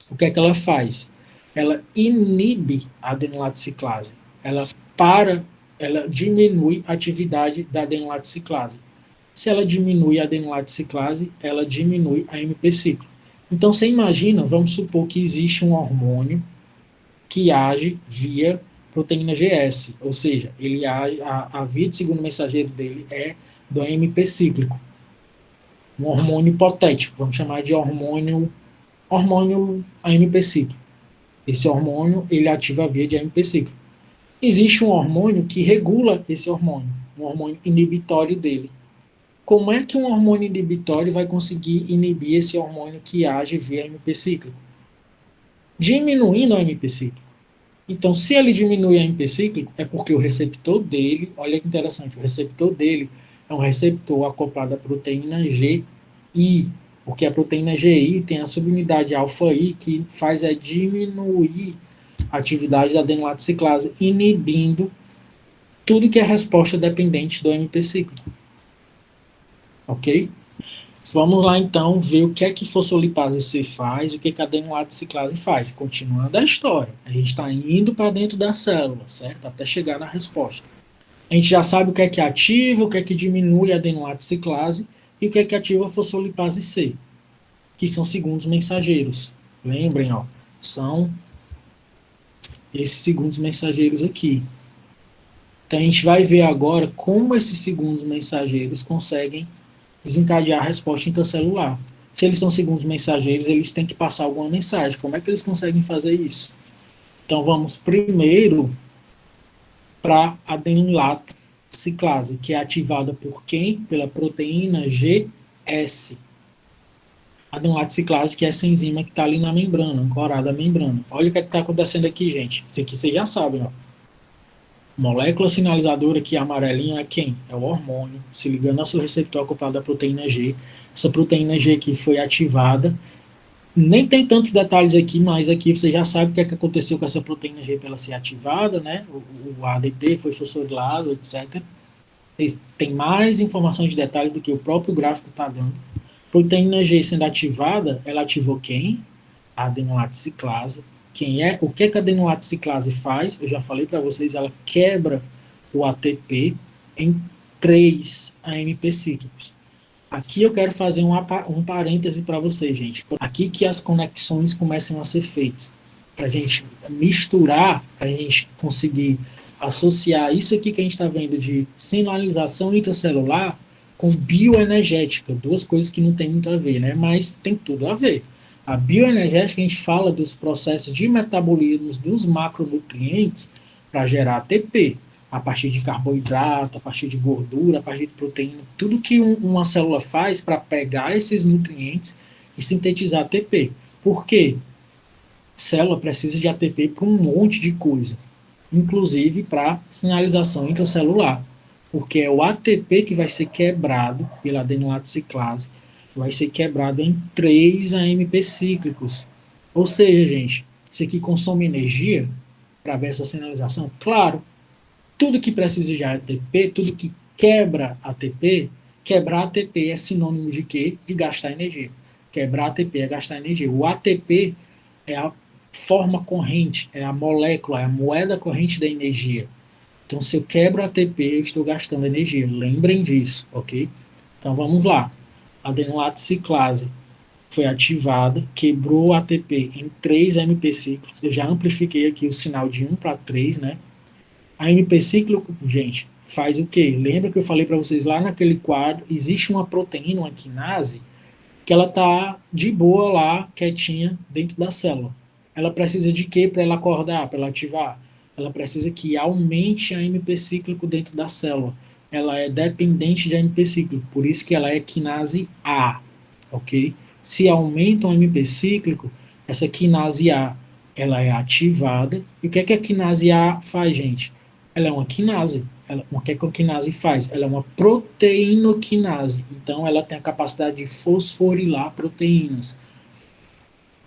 O que é que ela faz? Ela inibe a adenilate ciclase. Ela diminui a atividade da adenilate ciclase. Se ela diminui a adenilate ciclase, ela diminui a AMP ciclo. Então você imagina, vamos supor que existe um hormônio que age via proteína GS, ou seja, ele age, a via de segundo mensageiro dele é do AMP cíclico. um hormônio hipotético, vamos chamar de hormônio AMP cíclico. Esse hormônio, ele ativa a via de AMP cíclico. Existe um hormônio que regula esse hormônio, um hormônio inibitório dele. Como é que um hormônio inibitório vai conseguir inibir esse hormônio que age via AMP cíclico? Diminuindo o AMP cíclico. Então, se ele diminui a AMP cíclico, é porque o receptor dele, olha que interessante, o receptor dele é um receptor acoplado à proteína GI, porque a proteína GI tem a subunidade alfa-I que faz diminuir a atividade da adenilate ciclase, inibindo tudo que é resposta dependente do AMP cíclico. Ok? Vamos lá então ver o que é que fosfolipase C faz e o que a adenilate ciclase faz. Continuando a história, a gente está indo para dentro da célula, certo? Até chegar na resposta. A gente já sabe o que é ativa, o que é que diminui a adenilate ciclase e o que é que ativa a fosfolipase C, que são segundos mensageiros. Lembrem, ó, são esses segundos mensageiros aqui. Então a gente vai ver agora como esses segundos mensageiros conseguem desencadear a resposta intracelular. Se eles são segundos mensageiros, eles têm que passar alguma mensagem. Como é que eles conseguem fazer isso? Então vamos primeiro para a adenilato ciclase, que é ativada por quem? Pela proteína GS. A adenilato ciclase, que é essa enzima que está ali na membrana, ancorada à membrana. Olha o que está acontecendo aqui, gente. Isso aqui vocês já sabem, ó. Molécula sinalizadora aqui amarelinha é quem? É o hormônio, se ligando ao seu receptor acoplado à proteína G. Essa proteína G aqui foi ativada. Nem tem tantos detalhes aqui, mas aqui você já sabe o que é que aconteceu com essa proteína G para ela ser ativada, né? O ADP foi fosforilado, etc. Tem mais informações de detalhes do que o próprio gráfico está dando. Proteína G sendo ativada, ela ativou quem? A adenilate ciclase. O que a adenilate ciclase faz? Eu já falei para vocês, ela quebra o ATP em 3 AMP cíclicos. Aqui eu quero fazer um parêntese para vocês, gente. Aqui que as conexões começam a ser feitas. Para a gente misturar, para a gente conseguir associar isso aqui que a gente está vendo de sinalização intracelular com bioenergética. Duas coisas que não tem muito a ver, né? Mas tem tudo a ver. A bioenergética, a gente fala dos processos de metabolismo dos macronutrientes para gerar ATP, a partir de carboidrato, a partir de gordura, a partir de proteína, tudo que uma célula faz para pegar esses nutrientes e sintetizar ATP. Por quê? Célula precisa de ATP para um monte de coisa, inclusive para sinalização intracelular, porque é o ATP que vai ser quebrado pela adenilate ciclase, vai ser quebrado em 3 AMP cíclicos. Ou seja, gente, isso aqui consome energia para ver essa sinalização? Claro, tudo que precisa de ATP, tudo que quebra ATP, quebrar ATP é sinônimo de quê? De gastar energia. Quebrar ATP é gastar energia. O ATP é a forma corrente, é a molécula, é a moeda corrente da energia. Então, se eu quebro ATP, eu estou gastando energia. Lembrem disso, ok? Então, vamos lá. A adenilate ciclase foi ativada, quebrou o ATP em 3 AMP ciclos. Eu já amplifiquei aqui o sinal de 1 para 3, né? A AMP cíclico, gente, faz o quê? Lembra que eu falei para vocês lá naquele quadro, existe uma proteína, uma quinase, que ela está de boa lá, quietinha, dentro da célula. Ela precisa de quê para ela acordar, para ela ativar? Ela precisa que aumente a AMP cíclico dentro da célula. Ela é dependente de AMP cíclico, por isso que ela é quinase A, ok? Se aumenta o AMP cíclico, essa quinase A, ela é ativada. E o que a quinase A faz, gente? Ela é uma quinase. O que a quinase faz? Ela é uma proteinoquinase. Então, ela tem a capacidade de fosforilar proteínas.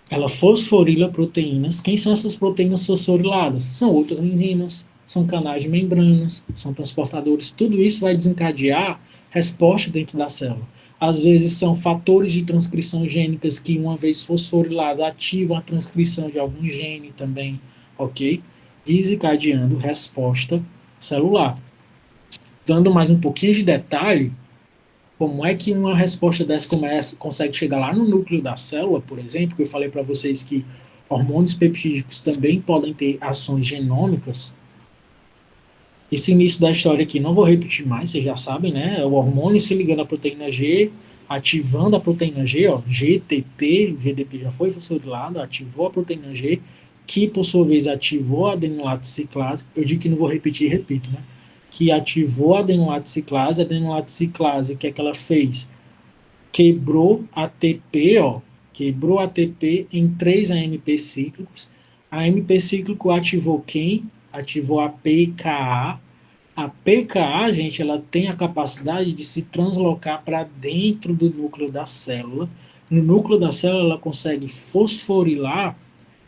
Ela fosforila proteínas. Quem são essas proteínas fosforiladas? São outras enzimas, são canais de membranas, são transportadores. Tudo isso vai desencadear resposta dentro da célula. Às vezes são fatores de transcrição gênicas que, uma vez fosforilados, ativam a transcrição de algum gene também, ok? Desencadeando resposta celular. Dando mais um pouquinho de detalhe, como é que uma resposta dessa consegue chegar lá no núcleo da célula, por exemplo, que eu falei para vocês que hormônios peptídicos também podem ter ações genômicas. Esse início da história aqui não vou repetir mais, vocês já sabem, né? É o hormônio se ligando à proteína G, ativando a proteína G, ó, GTP, GDP já foi fosforilado, ativou a proteína G, que por sua vez ativou a adenilate ciclase. Eu digo que não vou repetir, repito, né? Que ativou a adenilate ciclase, o que é que ela fez? Quebrou ATP, ó, quebrou ATP em 3 AMP cíclicos. A AMP cíclico ativou quem? Ativou a pKa. A pKa, gente, ela tem a capacidade de se translocar para dentro do núcleo da célula. No núcleo da célula, ela consegue fosforilar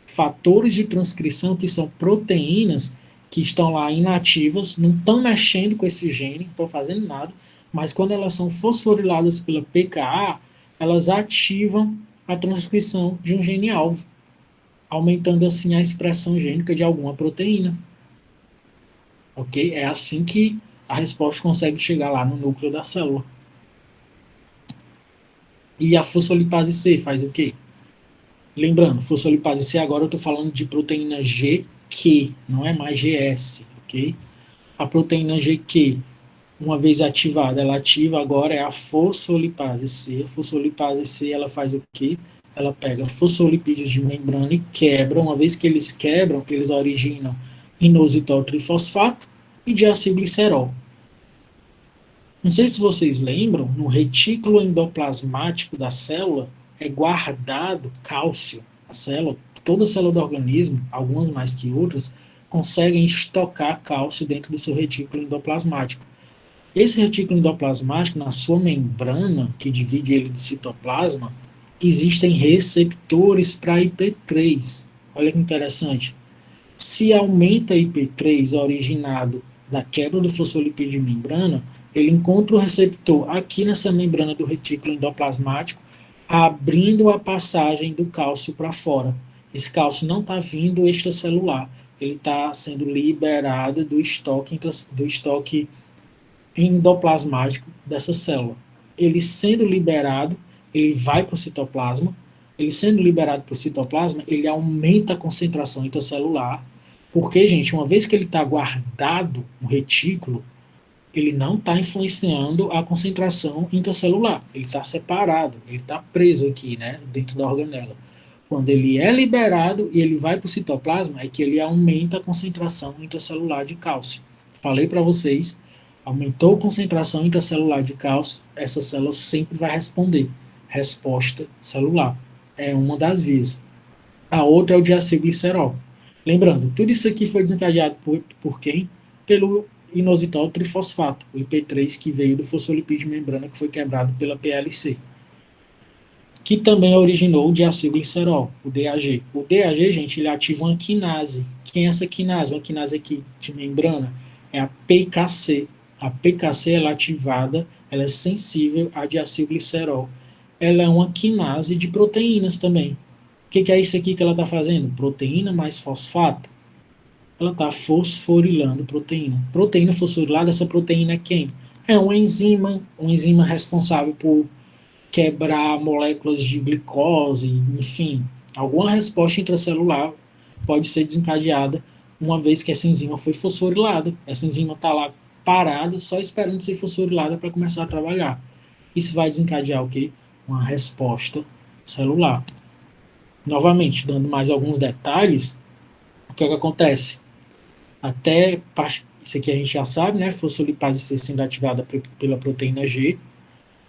fatores de transcrição que são proteínas que estão lá inativas, não estão mexendo com esse gene, não estão fazendo nada, mas quando elas são fosforiladas pela pKa, elas ativam a transcrição de um gene-alvo, aumentando assim a expressão gênica de alguma proteína. Ok? É assim que a resposta consegue chegar lá no núcleo da célula. E a fosfolipase C faz o quê? Lembrando, fosfolipase C agora eu estou falando de proteína GQ, não é mais GS, ok? A proteína GQ, uma vez ativada, ela ativa agora é a fosfolipase C. A fosfolipase C, ela faz o quê? Ela pega fosfolipídios de membrana e quebra. Uma vez que eles quebram, eles originam inositol trifosfato e diacilglicerol. Não sei se vocês lembram, no retículo endoplasmático da célula é guardado cálcio. A célula, toda célula do organismo, algumas mais que outras, conseguem estocar cálcio dentro do seu retículo endoplasmático. Esse retículo endoplasmático, na sua membrana, que divide ele do citoplasma, existem receptores para IP3. Olha que interessante. Se aumenta IP3 originado da quebra do fosfolipídio de membrana, ele encontra o receptor aqui nessa membrana do retículo endoplasmático, abrindo a passagem do cálcio para fora. Esse cálcio não está vindo extracelular, ele está sendo liberado do estoque endoplasmático dessa célula. Ele sendo liberado, ele vai para o citoplasma. Ele sendo liberado para o citoplasma, ele aumenta a concentração intracelular. Porque, gente, uma vez que ele está guardado no retículo, ele não está influenciando a concentração intracelular. Ele está separado, ele está preso aqui, né, dentro da organela. Quando ele é liberado e ele vai para o citoplasma, é que ele aumenta a concentração intracelular de cálcio. Falei para vocês, aumentou a concentração intracelular de cálcio, essa célula sempre vai responder. Resposta celular. É uma das vias. A outra é o diacilglicerol. Lembrando, tudo isso aqui foi desencadeado por quem? Pelo inositol trifosfato, o IP3 que veio do fosfolipídio de membrana que foi quebrado pela PLC, que também originou o diacilglicerol, o DAG. O DAG, gente, ele ativa uma quinase. Quem é essa quinase? Uma quinase aqui de membrana é a PKC. A PKC ela é ativada, ela é sensível a diacilglicerol. Ela é uma quinase de proteínas também. O que é isso aqui que ela está fazendo? Proteína mais fosfato. Ela está fosforilando proteína. Proteína fosforilada, essa proteína é quem? É uma enzima responsável por quebrar moléculas de glicose, enfim, alguma resposta intracelular pode ser desencadeada uma vez que essa enzima foi fosforilada. Essa enzima está lá parada, só esperando ser fosforilada para começar a trabalhar. Isso vai desencadear o quê? Uma resposta celular. Novamente, dando mais alguns detalhes, o que é que acontece? Até, isso aqui a gente já sabe, né? Fosfolipase C sendo ativada pela proteína G.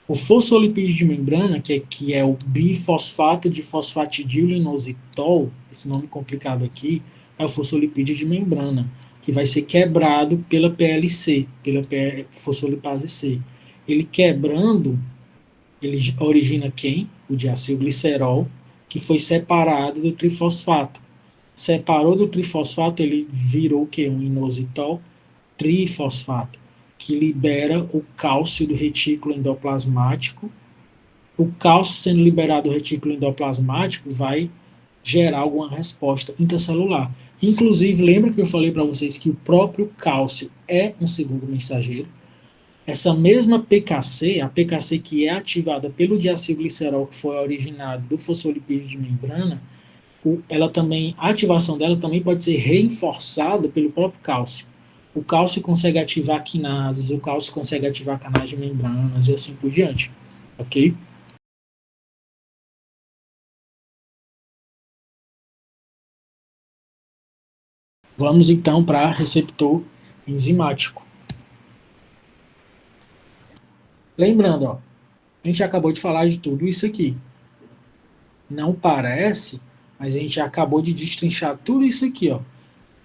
O fosfolipídio de membrana, que é o bifosfato de fosfatidilinositol, esse nome complicado aqui, é o fosfolipídio de membrana, que vai ser quebrado pela PLC, pela fosfolipase C. Ele quebrando, ele origina quem? O diacilglicerol, que foi separado do trifosfato. Separou do trifosfato, ele virou o quê? Um inositol trifosfato, que libera o cálcio do retículo endoplasmático. O cálcio sendo liberado do retículo endoplasmático vai gerar alguma resposta intracelular. Inclusive, lembra que eu falei para vocês que o próprio cálcio é um segundo mensageiro? Essa mesma PKC, a PKC que é ativada pelo diacilglicerol, que foi originado do fosfolipídio de membrana, ela também, a ativação dela também pode ser reforçada pelo próprio cálcio. O cálcio consegue ativar quinases, o cálcio consegue ativar canais de membranas e assim por diante. ok? Vamos então para receptor enzimático. Lembrando, ó, a gente acabou de falar de tudo isso aqui. Não parece, mas a gente já acabou de destrinchar tudo isso aqui, ó.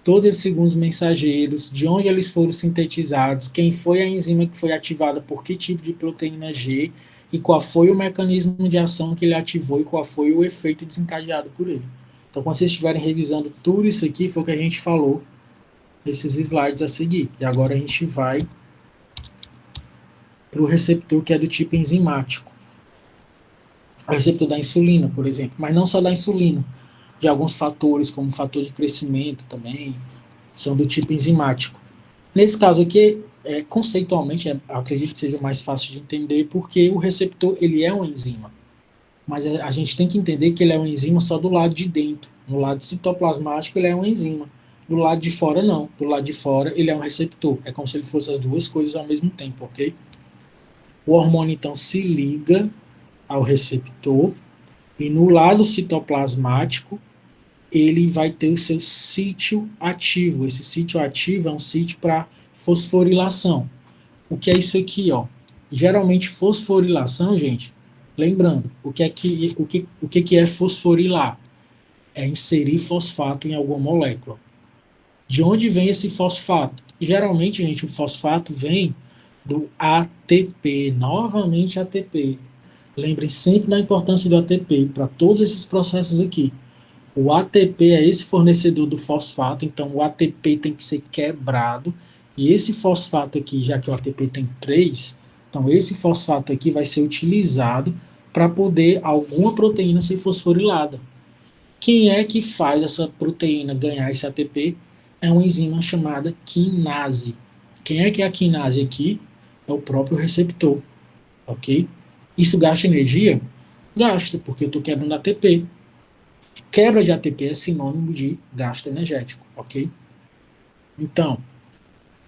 Todos esses segundos mensageiros, de onde eles foram sintetizados, quem foi a enzima que foi ativada por que tipo de proteína G e qual foi o mecanismo de ação que ele ativou e qual foi o efeito desencadeado por ele. Então, quando vocês estiverem revisando tudo isso aqui, foi o que a gente falou nesses slides a seguir. E agora a gente vai para o receptor que é do tipo enzimático. O receptor da insulina, por exemplo, mas não só da insulina, de alguns fatores, como o fator de crescimento também, são do tipo enzimático. Nesse caso aqui, conceitualmente, acredito que seja mais fácil de entender, porque o receptor ele é uma enzima, mas a gente tem que entender que ele é uma enzima só do lado de dentro. No lado citoplasmático ele é uma enzima, do lado de fora não. Do lado de fora ele é um receptor. É como se ele fosse as duas coisas ao mesmo tempo, ok? O hormônio então se liga ao receptor e no lado citoplasmático ele vai ter o seu sítio ativo. Esse sítio ativo é um sítio para fosforilação. O que é isso aqui, ó? Geralmente fosforilação, gente, lembrando, o que é fosforilar? É inserir fosfato em alguma molécula. De onde vem esse fosfato? Geralmente, gente, o fosfato vem do ATP, novamente ATP. Lembrem sempre da importância do ATP para todos esses processos aqui. O ATP é esse fornecedor do fosfato, então o ATP tem que ser quebrado, e esse fosfato aqui, já que o ATP tem 3, então esse fosfato aqui vai ser utilizado para poder alguma proteína ser fosforilada. Quem é que faz essa proteína ganhar esse ATP? É uma enzima chamada quinase. Quem é a quinase aqui? É o próprio receptor, ok? Isso gasta energia? Gasta, porque eu estou quebrando ATP. Quebra de ATP é sinônimo de gasto energético, ok? Então,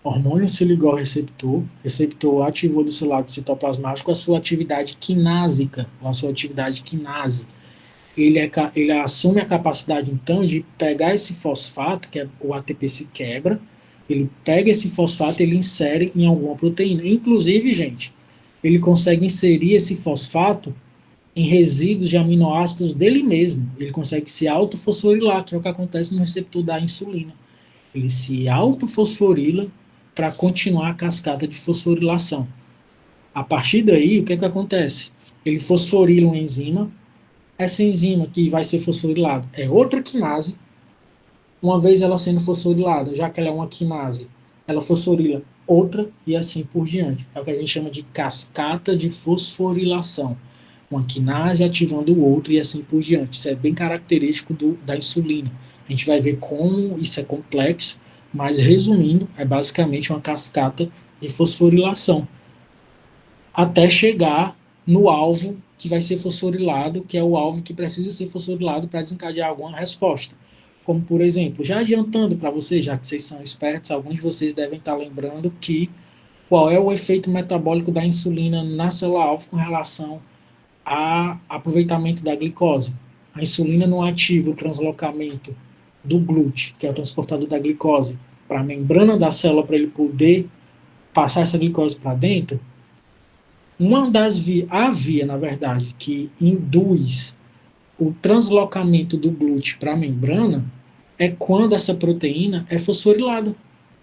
hormônio se ligou ao receptor, receptor ativou do seu lado citoplasmático a sua atividade quinásica, ou a sua atividade quinase. Ele assume a capacidade, então, de pegar esse fosfato, que é, o ATP se quebra, ele pega esse fosfato e ele insere em alguma proteína. Inclusive, gente, ele consegue inserir esse fosfato em resíduos de aminoácidos dele mesmo. Ele consegue se autofosforilar, que é o que acontece no receptor da insulina. Ele se autofosforila para continuar a cascata de fosforilação. A partir daí, o que, que acontece? Ele fosforila uma enzima. Essa enzima que vai ser fosforilada é outra quinase. Uma vez ela sendo fosforilada, já que ela é uma quinase, ela fosforila outra e assim por diante. É o que a gente chama de cascata de fosforilação. Uma quinase ativando o outro e assim por diante. Isso é bem característico da insulina. A gente vai ver como isso é complexo, mas resumindo, é basicamente uma cascata de fosforilação até chegar no alvo que vai ser fosforilado, que é o alvo que precisa ser fosforilado para desencadear alguma resposta. Como, por exemplo, já adiantando para vocês, já que vocês são espertos, alguns de vocês devem estar lembrando que qual é o efeito metabólico da insulina na célula-alvo com relação ao aproveitamento da glicose. A insulina não ativa o translocamento do GLUT, que é o transportador da glicose, para a membrana da célula para ele poder passar essa glicose para dentro. Uma das vias, a via, na verdade, que induz o translocamento do GLUT para a membrana é quando essa proteína é fosforilada.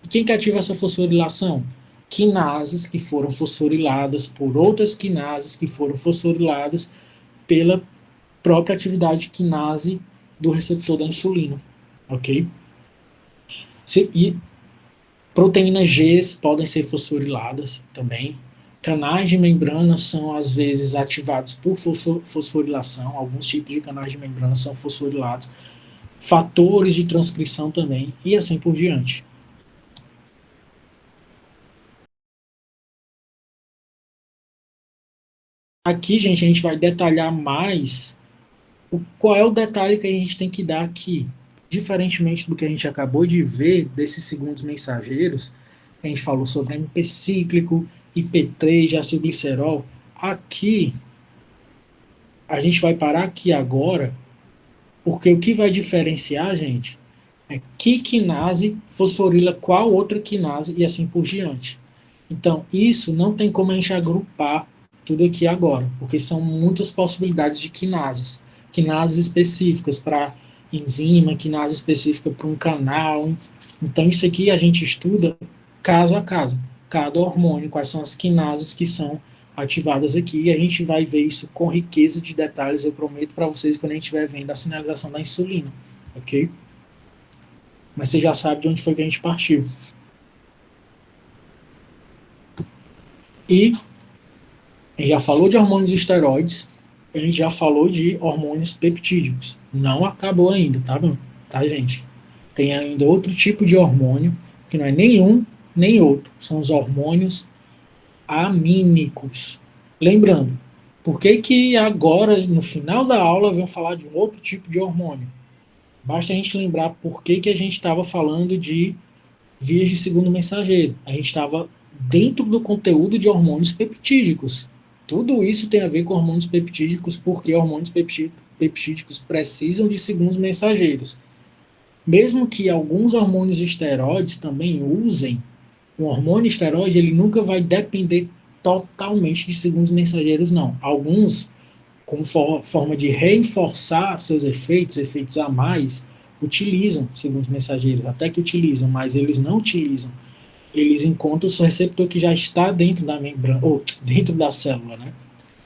E quem que ativa essa fosforilação? Quinases que foram fosforiladas por outras quinases que foram fosforiladas pela própria atividade quinase do receptor da insulina, ok? E proteínas G podem ser fosforiladas também. Canais de membrana são, às vezes, ativados por fosforilação. Alguns tipos de canais de membrana são fosforilados. Fatores de transcrição também, e assim por diante. Aqui, gente, a gente vai detalhar mais qual é o detalhe que a gente tem que dar aqui. Diferentemente do que a gente acabou de ver desses segundos mensageiros, a gente falou sobre MP cíclico, IP3, acilglicerol. Aqui a gente vai parar aqui agora, porque o que vai diferenciar, gente, é que quinase fosforila qual outra quinase e assim por diante. Então, isso não tem como a gente agrupar tudo aqui agora, porque são muitas possibilidades de quinases. Quinases específicas para enzima, quinase específica para um canal. Então, isso aqui a gente estuda caso a caso. Cada hormônio, quais são as quinases que são ativadas aqui, e a gente vai ver isso com riqueza de detalhes, eu prometo para vocês, quando a gente estiver vendo a sinalização da insulina, ok? Mas você já sabe de onde foi que a gente partiu. E a gente já falou de hormônios esteroides, a gente já falou de hormônios peptídicos. Não acabou ainda, tá bom? Tá, gente? Tem ainda outro tipo de hormônio, que não é nenhum nem outro. São os hormônios amínicos. Lembrando, por que que agora, no final da aula, vamos falar de um outro tipo de hormônio? Basta a gente lembrar por que que a gente estava falando de vias de segundo mensageiro. A gente estava dentro do conteúdo de hormônios peptídicos. Tudo isso tem a ver com hormônios peptídicos, porque hormônios peptídicos precisam de segundos mensageiros. Mesmo que alguns hormônios esteroides também usem, o hormônio esteroide ele nunca vai depender totalmente de segundos mensageiros, não. Alguns, como forma de reforçar seus efeitos, efeitos a mais, utilizam segundos mensageiros, até que utilizam, mas eles não utilizam, eles encontram o seu receptor que já está dentro da membrana, ou dentro da célula, né?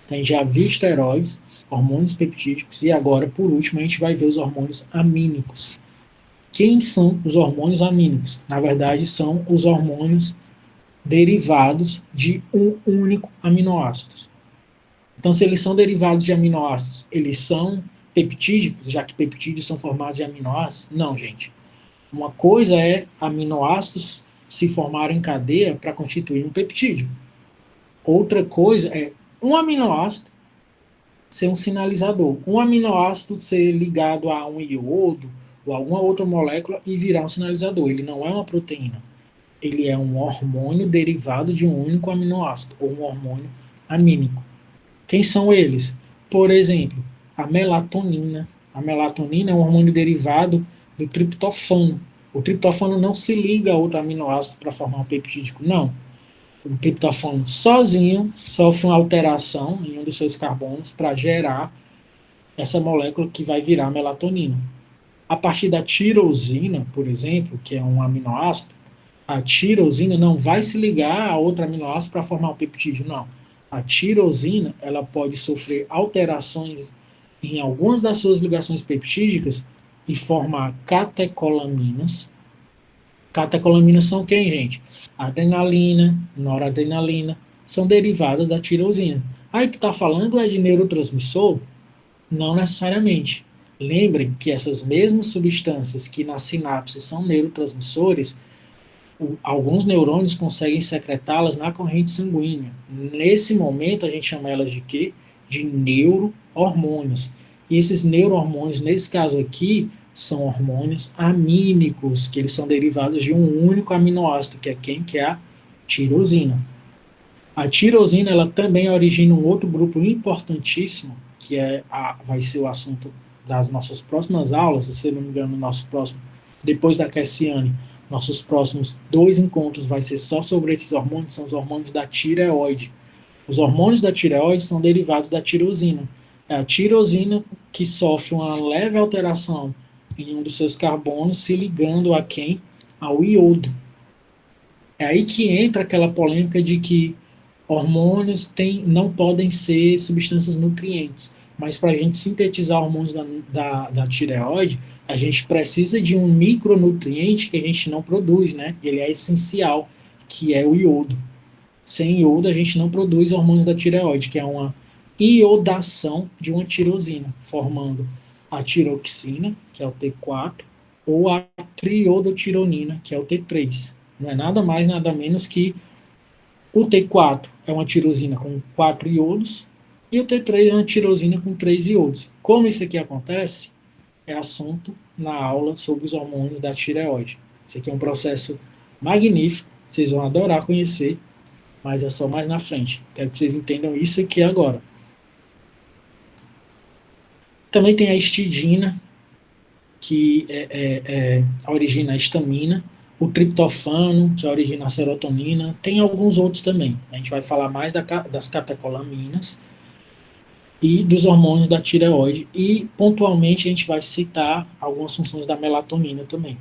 Então, a gente já viu esteroides, hormônios peptídicos, e agora, por último, a gente vai ver os hormônios amínicos. Quem são os hormônios amínicos? Na verdade, são os hormônios derivados de um único aminoácido. Então, se eles são derivados de aminoácidos, eles são peptídicos, já que peptídeos são formados de aminoácidos? Não, gente. Uma coisa é aminoácidos se formarem em cadeia para constituir um peptídeo. Outra coisa é um aminoácido ser um sinalizador. Um aminoácido ser ligado a um iodo ou alguma outra molécula e virar um sinalizador. Ele não é uma proteína. Ele é um hormônio derivado de um único aminoácido, ou um hormônio amínico. Quem são eles? Por exemplo, a melatonina. A melatonina é um hormônio derivado do triptofano. O triptofano não se liga a outro aminoácido para formar um peptídico, não. O triptofano sozinho sofre uma alteração em um dos seus carbonos para gerar essa molécula que vai virar melatonina. A partir da tirosina, por exemplo, que é um aminoácido, a tirosina não vai se ligar a outro aminoácido para formar um peptídeo, não. A tirosina ela pode sofrer alterações em algumas das suas ligações peptídicas e formar catecolaminas. Catecolaminas são quem, gente? Adrenalina, noradrenalina, são derivadas da tirosina. Aí que está falando é de neurotransmissor? Não necessariamente. Lembrem que essas mesmas substâncias que na sinapse são neurotransmissores, alguns neurônios conseguem secretá-las na corrente sanguínea. Nesse momento, a gente chama elas de quê? De neurohormônios. E esses neurohormônios, nesse caso aqui, são hormônios amínicos, que eles são derivados de um único aminoácido, que é quem? Que é a tirosina. A tirosina, ela também origina um outro grupo importantíssimo, que vai ser o assunto das nossas próximas aulas, se não me engano, no nosso próximo, depois da Cassiane, nossos próximos 2 encontros vai ser só sobre esses hormônios, são os hormônios da tireoide. Os hormônios da tireoide são derivados da tirosina. É a tirosina que sofre uma leve alteração em um dos seus carbonos, se ligando a quem? Ao iodo. É aí que entra aquela polêmica de que hormônios não podem ser substâncias nutrientes, mas para a gente sintetizar hormônios da tireoide, a gente precisa de um micronutriente que a gente não produz, né? Ele é essencial, que é o iodo. Sem iodo, a gente não produz hormônios da tireoide, que é uma iodação de uma tirosina, formando a tiroxina, que é o T4, ou a triodotironina, que é o T3. Não é nada mais, nada menos que o T4 é uma tirosina com 4 iodos e o T3 é uma tirosina com 3 iodos. Como isso aqui acontece, é assunto na aula sobre os hormônios da tireoide. Isso aqui é um processo magnífico, vocês vão adorar conhecer, mas é só mais na frente. Quero que vocês entendam isso aqui agora. Também tem a histidina, que origina a histamina, o triptofano, que origina a serotonina, tem alguns outros também. A gente vai falar mais das catecolaminas e dos hormônios da tireoide, e pontualmente a gente vai citar algumas funções da melatonina também.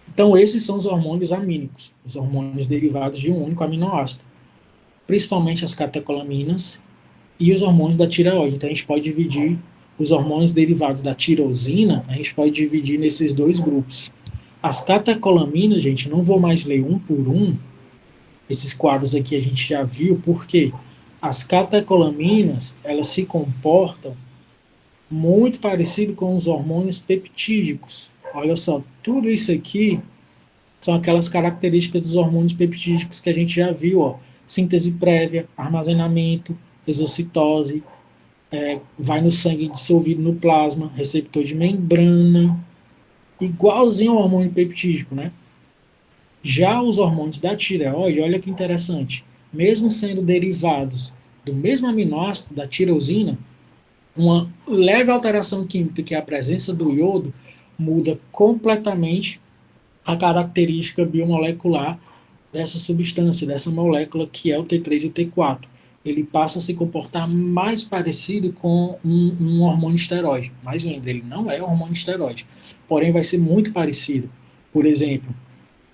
Então esses são os hormônios amínicos, os hormônios derivados de um único aminoácido, principalmente as catecolaminas e os hormônios da tireoide. Então a gente pode dividir os hormônios derivados da tirosina, a gente pode dividir nesses dois grupos. As catecolaminas, gente, não vou mais ler um por um, esses quadros aqui a gente já viu, porque as catecolaminas, elas se comportam muito parecido com os hormônios peptídicos. Olha só, tudo isso aqui são aquelas características dos hormônios peptídicos que a gente já viu, ó. Síntese prévia, armazenamento, exocitose, vai no sangue dissolvido no plasma, receptor de membrana, igualzinho ao hormônio peptídico, né? Já os hormônios da tireoide, olha que interessante, mesmo sendo derivados do mesmo aminoácido, da tirosina, uma leve alteração química, que é a presença do iodo, muda completamente a característica biomolecular dessa substância, dessa molécula que é o T3 e o T4. Ele passa a se comportar mais parecido com um hormônio esteroide. Mas lembre, ele não é hormônio esteroide. Porém, vai ser muito parecido. Por exemplo,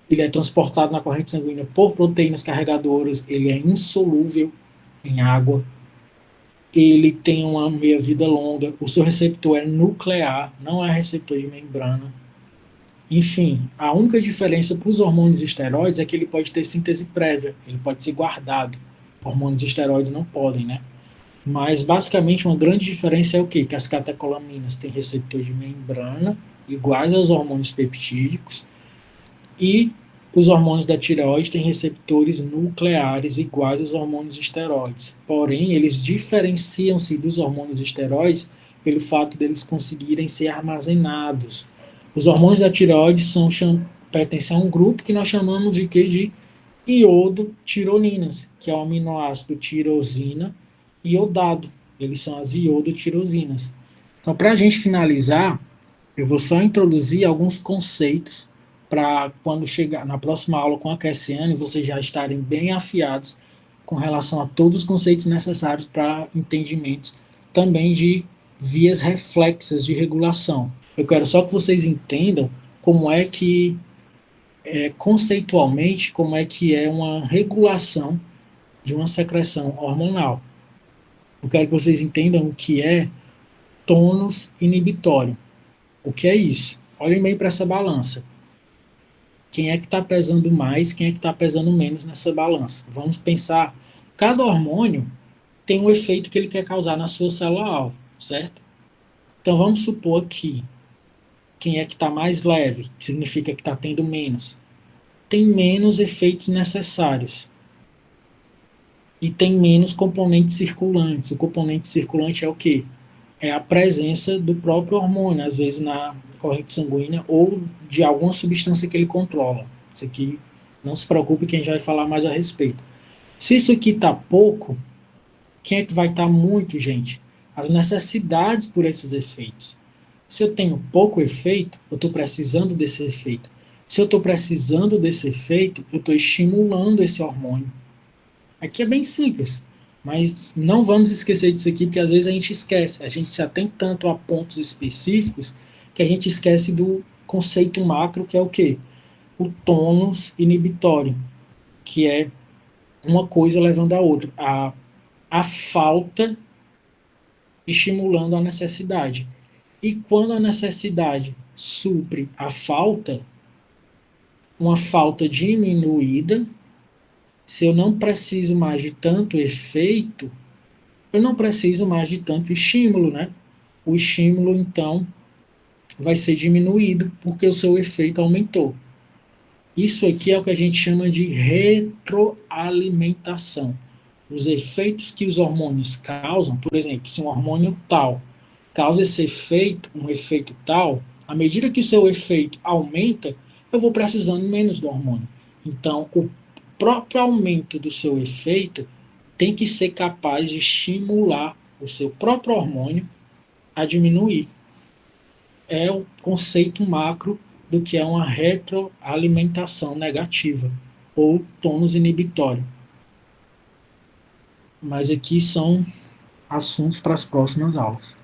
ele é transportado na corrente sanguínea por proteínas carregadoras, ele é insolúvel em água, ele tem uma meia-vida longa, o seu receptor é nuclear, não é receptor de membrana. Enfim, a única diferença para os hormônios esteroides é que ele pode ter síntese prévia, ele pode ser guardado. Hormônios esteroides não podem, né? Mas basicamente uma grande diferença é o quê? Que as catecolaminas têm receptor de membrana, iguais aos hormônios peptídicos, e os hormônios da tireoide têm receptores nucleares iguais aos hormônios esteroides. Porém, eles diferenciam-se dos hormônios esteroides pelo fato deles conseguirem ser armazenados. Os hormônios da tireoide pertencem a um grupo que nós chamamos de quê? De iodotironinas, que é o aminoácido tirosina iodado. Eles são as iodotirosinas. Então, para a gente finalizar, eu vou só introduzir alguns conceitos para quando chegar na próxima aula com a Cassiane, vocês já estarem bem afiados com relação a todos os conceitos necessários para entendimentos também de vias reflexas de regulação. Eu quero só que vocês entendam como é que, conceitualmente, como é que é uma regulação de uma secreção hormonal. Eu quero que vocês entendam o que é tônus inibitório. O que é isso? Olhem bem para essa balança. Quem é que está pesando mais, quem é que está pesando menos nessa balança? Vamos pensar, cada hormônio tem um efeito que ele quer causar na sua célula-alvo, certo? Então vamos supor que quem é que está mais leve, que significa que está tendo menos, tem menos efeitos necessários e tem menos componentes circulantes. O componente circulante é o quê? É a presença do próprio hormônio, às vezes na corrente sanguínea, ou de alguma substância que ele controla. Isso aqui, não se preocupe que a gente vai falar mais a respeito. Se isso aqui está pouco, quem é que vai estar muito, gente? As necessidades por esses efeitos. Se eu tenho pouco efeito, eu estou precisando desse efeito. Se eu estou precisando desse efeito, eu estou estimulando esse hormônio. Aqui é bem simples, mas não vamos esquecer disso aqui, porque às vezes a gente esquece. A gente se atém tanto a pontos específicos que a gente esquece do conceito macro, que é o quê? O tônus inibitório, que é uma coisa levando a outra. A falta estimulando a necessidade. E quando a necessidade supre a falta, uma falta diminuída, se eu não preciso mais de tanto efeito, eu não preciso mais de tanto estímulo, né? O estímulo, então, vai ser diminuído porque o seu efeito aumentou. Isso aqui é o que a gente chama de retroalimentação. Os efeitos que os hormônios causam, por exemplo, se um hormônio tal causa esse efeito, um efeito tal, à medida que o seu efeito aumenta, eu vou precisando menos do hormônio. Então, o próprio aumento do seu efeito tem que ser capaz de estimular o seu próprio hormônio a diminuir. É o conceito macro do que é uma retroalimentação negativa ou tônus inibitório. Mas aqui são assuntos para as próximas aulas.